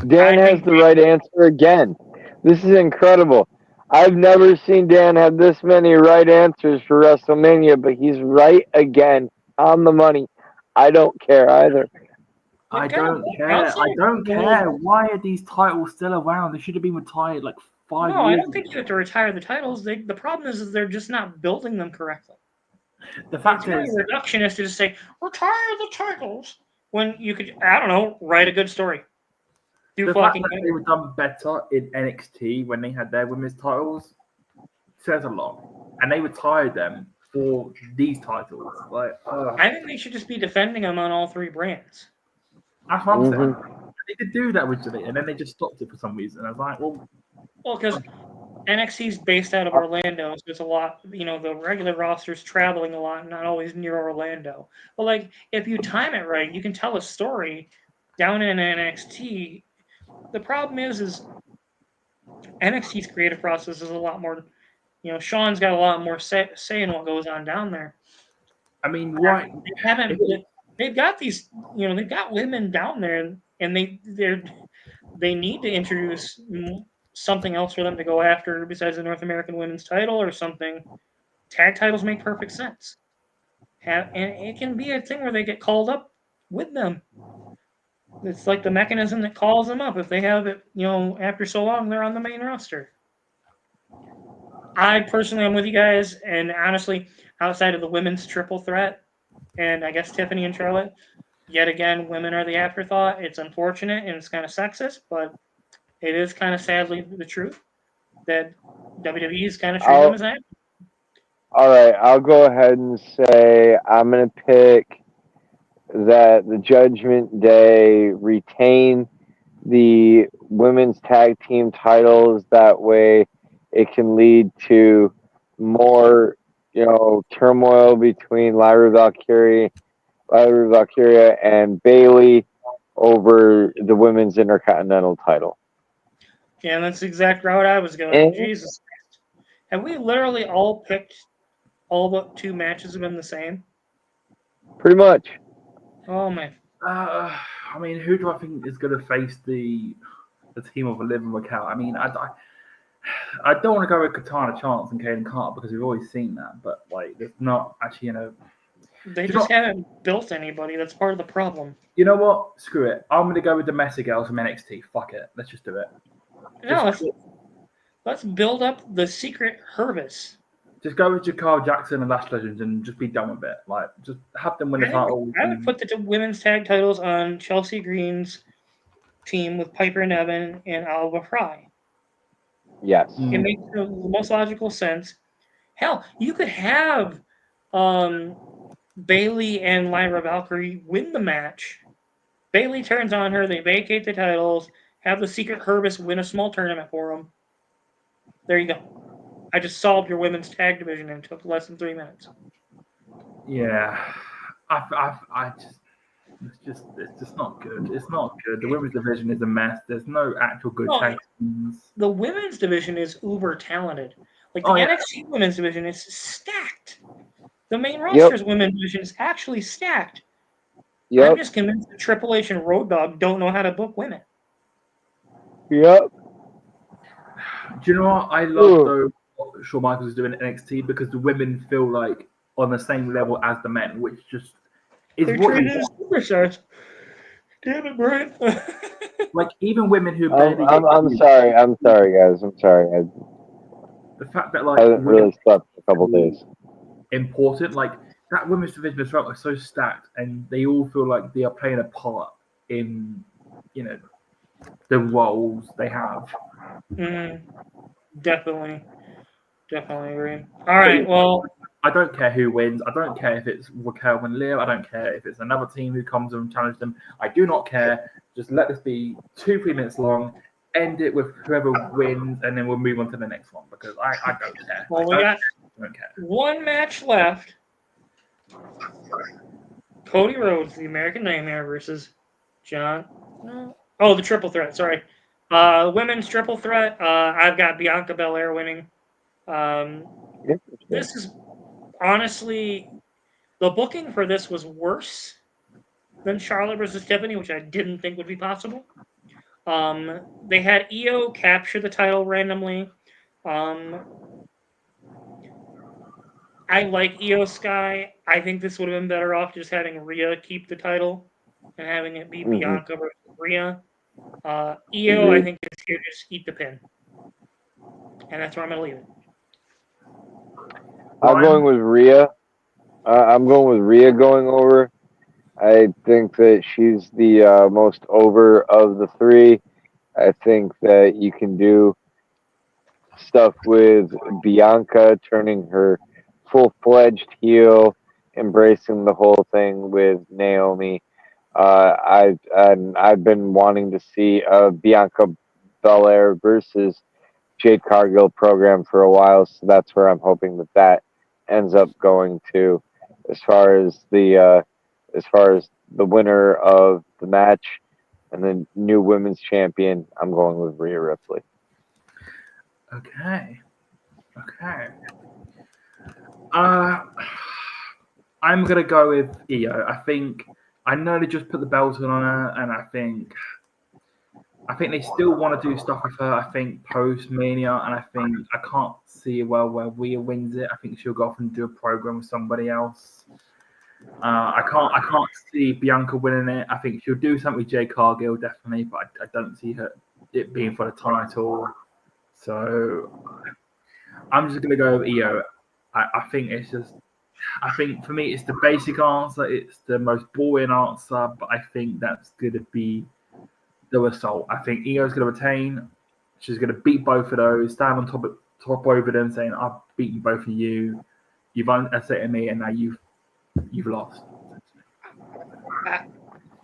Dan has the right answer again. This is incredible. I've never seen Dan have this many right answers for WrestleMania, but he's right again, on the money. I don't care either. I don't care. Why are these titles still around? They should have been retired like 5 years ago. No, I don't think you have to retire the titles. The problem is they're just not building them correctly. The fact is, reductionist to just say retire the titles when you could, I don't know, write a good story. The fact that they were done better in NXT when they had their women's titles says a lot, and they retired them for these titles. I think they should just be defending them on all three brands. That's what I'm saying. They did do that originally, and then they just stopped it for some reason. I was like, well, because NXT is based out of Orlando, so there's a lot. The regular roster's traveling a lot, not always near Orlando. But if you time it right, you can tell a story down in NXT. The problem is NXT's creative process is a lot more. Sean's got a lot more say in what goes on down there. I mean, right? They've got these. They've got women down there, and they need to introduce something else for them to go after besides the North American Women's title or something. Tag titles make perfect sense. And it can be a thing where they get called up with them. It's like the mechanism that calls them up. If they have it, after so long, they're on the main roster. I personally am with you guys, and honestly, outside of the women's triple threat, and I guess Tiffany and Charlotte, yet again, women are the afterthought. It's unfortunate and it's kind of sexist, but it is kind of sadly the truth that WWE is kind of treating them as that. All right, I'll go ahead and say I'm going to pick that the Judgment Day retain the women's tag team titles. That way it can lead to more, turmoil between Lyra Valkyria and Bayley over the women's Intercontinental title. Yeah, that's the exact route I was going. Jesus Christ. Have we literally all picked all but 2 matches have been the same? Pretty much. Oh, my. I mean, who do I think is going to face the team of Olivia Raquel? I mean, I don't want to go with Katana Chance and Kaden Carter because we've always seen that, but there's not actually, They just haven't built anybody. That's part of the problem. You know what? Screw it. I'm going to go with the Messy Girls from NXT. Fuck it. Let's just do it. No, let's build up the secret Hervis. Just go with Jakar Jackson and Lash Legends and just be done with it. Just have them win the title. I would put the women's tag titles on Chelsea Green's team with Piper Niven and Alba Fry. Yes. It makes the most logical sense. Hell, you could have Bayley and Lyra Valkyrie win the match. Bayley turns on her. They vacate the titles. Have the secret Hervis win a small tournament for them. There you go. I just solved your women's tag division and it took less than 3 minutes. Yeah, it's just not good. It's not good. The women's division is a mess. There's no actual good tag teams. The women's division is uber talented. Like the NXT women's division is stacked. The main roster's women's division is actually stacked. Yep. I'm just convinced that Triple H and Road Dogg don't know how to book women. Yep. Do you know what? I love though what Shawn Michaels is doing at NXT because the women feel like on the same level as the men, which just is They're what treated as superstars. Damn it, Brian. Like even women who I'm sorry, guys. I'm sorry. The fact that I haven't really slept for a couple days. Important, like that women's division as well is so stacked, and they all feel like they are playing a part in, the roles they have. Definitely agree. All right, well, I don't care who wins. I don't care if it's Raquel and Leah. I don't care if it's another team who comes and challenges them. I do not care. Just let this be 2-3 minutes long. End it with whoever wins, and then we'll move on to the next one because I don't care. Well, we got don't care. one match left. Cody Rhodes, the American Nightmare versus John. Oh, the triple threat. Sorry. Women's triple threat. I've got Bianca Belair winning. This is honestly, the booking for this was worse than Charlotte versus Tiffany, which I didn't think would be possible. They had Io capture the title randomly. I like Io Sky. I think this would have been better off just having Rhea keep the title and having it be Bianca versus Rhea. Io, I think, is here to just eat the pin. And that's where I'm going to leave it. I'm going with Rhea. I'm going with Rhea going over. I think that she's the most over of the three. I think that you can do stuff with Bianca turning her full-fledged heel, embracing the whole thing with Naomi. I've been wanting to see a Bianca Belair versus Jade Cargill program for a while, so that's where I'm hoping that ends up going to. As far as the winner of the match and the new women's champion, I'm going with Rhea Ripley. Okay. I'm gonna go with Io. I think I know they just put the belt on her, and I think I think they still want to do stuff with her. I think post Mania, and I think I can't see where Rhea wins it. I think she'll go off and do a program with somebody else. I can't see Bianca winning it. I think she'll do something with Jade Cargill definitely, but I don't see it being for the title. So I'm just gonna go with Io. I think it's just. I think for me, it's the basic answer. It's the most boring answer, but I think that's going to be the result. I think Io's going to retain. She's going to beat both of those, stand on top over them, saying, "I've beaten both of you. You've underestimated me, and now you've lost."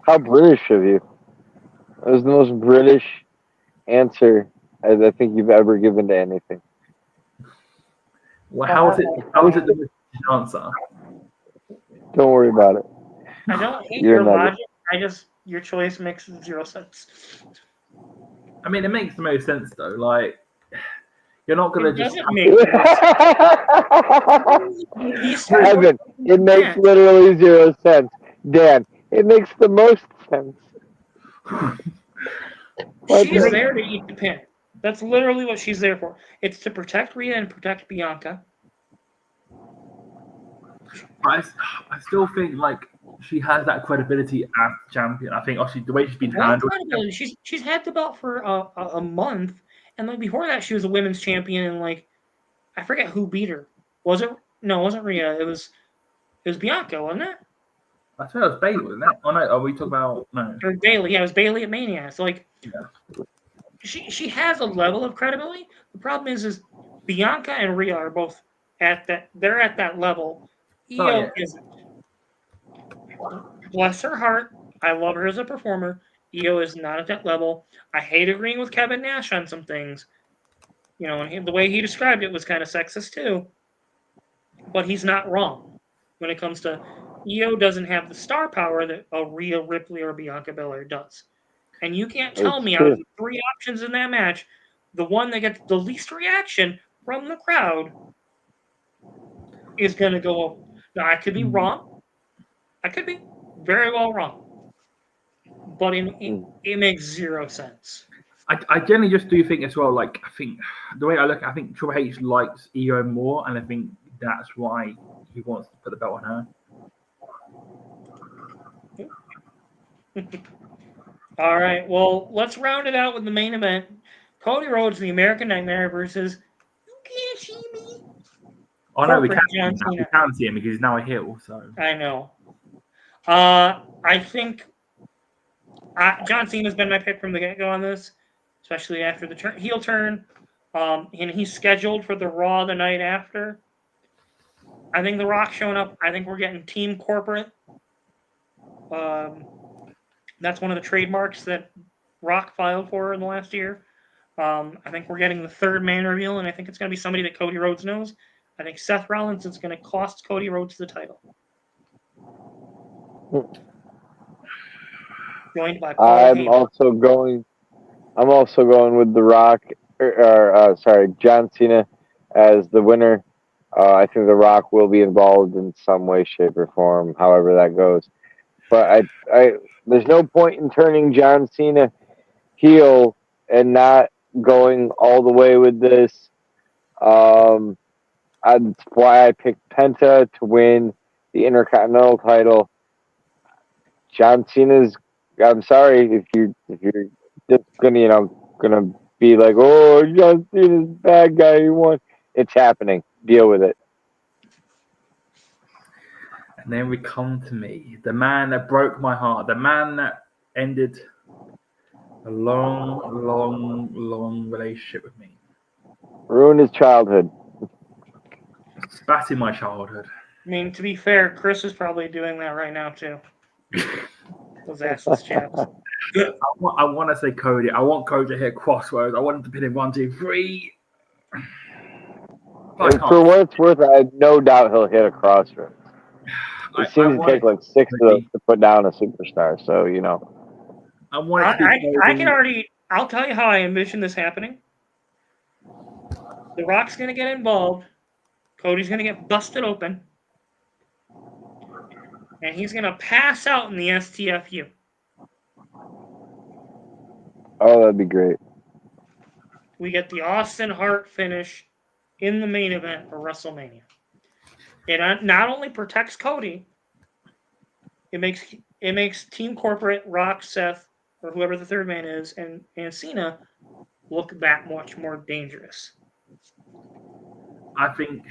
How British of you! That was the most British answer I think you've ever given to anything. Well, how is it? How is it the British answer? Don't worry about it. I don't hate You're your not- logic. Your choice makes 0 sense. I mean, it makes the most sense though. Like, you're not going It to just. doesn't make sense. Evan, it makes literally 0 sense. Dan, it makes the most sense. She's there to eat the pin. That's literally what she's there for. It's to protect Rhea and protect Bianca. I still think like she has that credibility as champion. I think obviously the way she's been Well, handled. credibility. She's had the belt for a month, and like before that, she was a women's champion. And like, I forget who beat her. Was it? No, it wasn't Rhea. It was Bianca, wasn't it? I swear it was Bayley, wasn't it? Oh no, are we talking about no? Or Bailey? Yeah, it was Bailey at Mania. So like, Yeah. she has a level of credibility. The problem is Bianca and Rhea are both at that. They're at that level. Io isn't. Bless her heart. I love her as a performer. Io is not at that level. I hate agreeing with Kevin Nash on some things. You know, and the way he described it was kind of sexist too. But he's not wrong when it comes to Io doesn't have the star power that a Rhea Ripley or Bianca Belair does. And you can't tell me out of the 3 options in that match, the one that gets the least reaction from the crowd is going to go over. Now, I could be wrong. I could be very well wrong. But it makes 0 sense. I generally just do think as well. Like I think the way I look, I think Triple H likes Io more, and I think that's why he wants to put the belt on her. All right. Well, let's round it out with the main event: Cody Rhodes, the American Nightmare versus You Can't See Me. Oh no, we Corporate can't. John We Cena. can't see him because he's now a heel. So I know. I think John Cena's been my pick from the get-go on this, especially after the heel turn. And he's scheduled for the Raw the night after. I think The Rock showing up. I think we're getting Team Corporate. That's one of the trademarks that Rock filed for in the last year. I think we're getting the 3rd man reveal, and I think it's going to be somebody that Cody Rhodes knows. I think Seth Rollins is going to cost Cody Rhodes the title. Joined by Paul I'm also going with The Rock, John Cena as the winner. I think The Rock will be involved in some way, shape, or form, however that goes. But there's no point in turning John Cena heel and not going all the way with this. That's why I picked Penta to win the Intercontinental title. John Cena's. I'm sorry if you're just gonna be like, oh, John Cena's bad guy. He won. It's happening. Deal with it. and then we come to me, the man that broke my heart, the man that ended a long, long, long relationship with me. Ruined his childhood. That's in my childhood. I mean, to be fair, Chris is probably doing that right now too. Those assless chaps. I want to say Cody. I want Cody to hit Crossroads. I want him to pin him 1, 2, 3. And for what it's worth, I have no doubt he'll hit a Crossroads. It seems to take like 6 of those to put down a superstar. So I want it to be I can already. I'll tell you how I envision this happening. The Rock's gonna get involved. Cody's gonna get busted open, and he's gonna pass out in the STFU. Oh, that'd be great. We get the Austin Hart finish in the main event for WrestleMania. It not only protects Cody, it makes Team Corporate, Rock, Seth, or whoever the third man is, and Cena look that much more dangerous. I think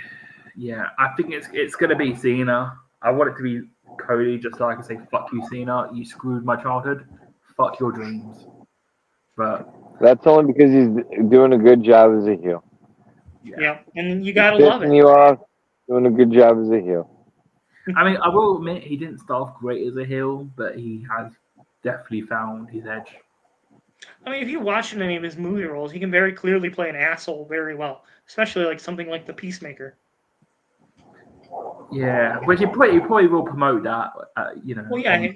it's gonna be Cena. I want it to be Cody, just so I can say fuck you, Cena. You screwed my childhood. Fuck your dreams. But That's only because he's doing a good job as a heel. Yeah, and you gotta love Pissing it. you off, doing a good job as a heel. I mean, I will admit he didn't start off great as a heel, but he has definitely found his edge. I mean, if you watch any of his movie roles, he can very clearly play an asshole very well, especially like something like The Peacemaker. Yeah, which he probably will promote that, you know. Well, yeah,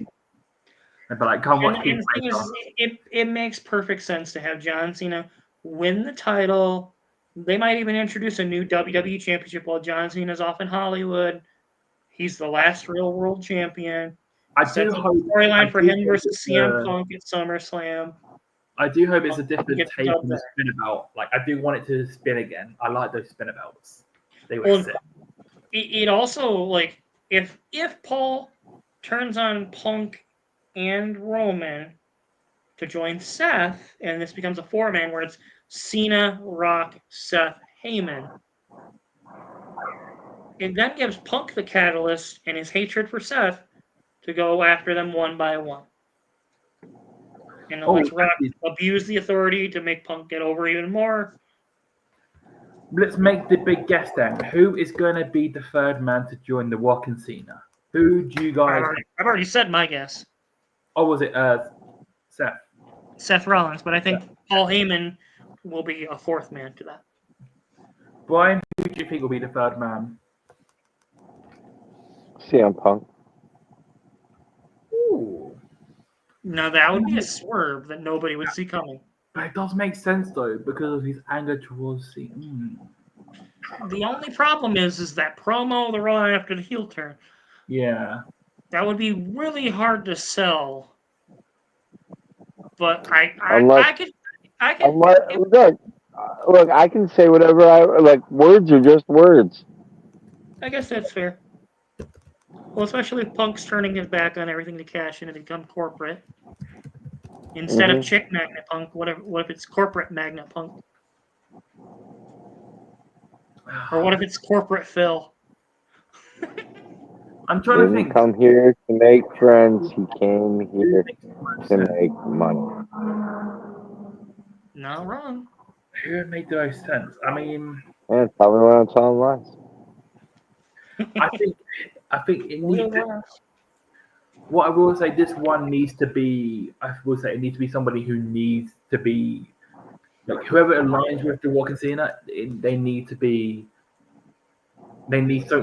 But like, come watch and King the thing is, it makes perfect sense to have John Cena win the title. They might even introduce a new WWE Championship while John Cena's off in Hollywood. He's the last real world champion. I Sets do up hope a storyline for him hope versus it's, CM Punk at SummerSlam. I do hope it's a different Get the take dub on the there. spinabout. Like, I do want it to spin again. I like those spinabouts. They were Well, sick. it also like if Paul turns on Punk and Roman to join Seth, and this becomes a four-man where it's Cena, Rock, Seth, Heyman. It then gives Punk the catalyst and his hatred for Seth to go after them one by one. And then let's Rock abuse the authority to make Punk get over even more. Let's make the big guess then. Who is going to be the third man to join the Rock and Cena? Who do you guys? I've already said my guess. Oh, was it Seth? Seth Rollins, but I think Paul Heyman will be a fourth man to that. Brian, who do you think will be the third man? CM Punk. Ooh. Now that would be a swerve that nobody would see coming. But it does make sense though, because of his anger towards Cena. The only problem is that promo the Raw after the heel turn. Yeah. That would be really hard to sell. But I could. Look, I can say whatever I like. Words are just words. I guess that's fair. Well, especially if Punk's turning his back on everything to cash in and become corporate. Instead of chick magnet Punk, what if it's corporate magnet Punk? Or what if it's corporate Phil? I'm trying to think. He didn't come here to make friends. He came here to make money. Not wrong. Who would make the most sense? I mean, Yeah, probably when I'm telling lies. I think it needs to, what I will say, this one needs to be, I will say it needs to be somebody who needs to be, like, whoever aligns with the Rock and Cena, they need something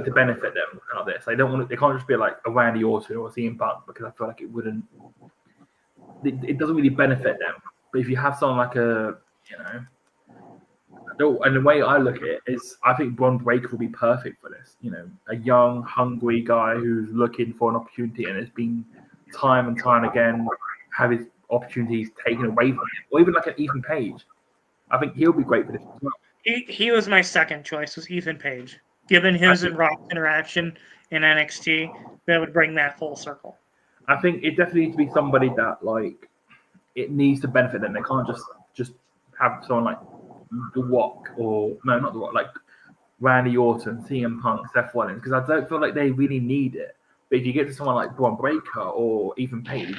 to benefit them out of this. They can't just be like a Randy Orton or a CM Punk, because I feel like it doesn't really benefit them. But if you have someone like and the way I look at it is, I think Braun Breaker will be perfect for this. You know, a young, hungry guy who's looking for an opportunity, and it's been time and time again have his opportunities taken away from him, or even like an Ethan Page. I think he'll be great for this as well. He was my second choice, was Ethan Page. Given his and Rock's interaction in NXT, that would bring that full circle. I think it definitely needs to be somebody that, like, it needs to benefit them. They can't just have someone like The Rock, or no, not The Rock, like Randy Orton, CM Punk, Seth Rollins, because I don't feel like they really need it. But if you get to someone like Braun Breaker or Ethan Page,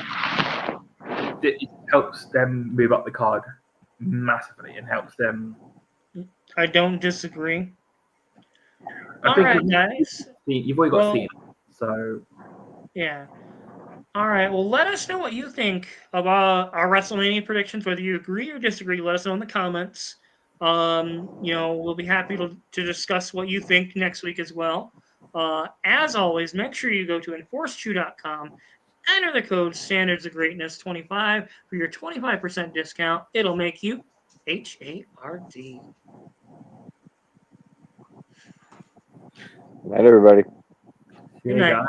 it helps them move up the card massively and helps them. I don't disagree. I think guys. You've already got Cena, so yeah. All right. Well, let us know what you think about our WrestleMania predictions. Whether you agree or disagree, let us know in the comments. We'll be happy to discuss what you think next week as well. As always, make sure you go to enforcechew.com, enter the code Standards of Greatness 25 for your 25% discount. It'll make you HARD. Night, everybody. Good night.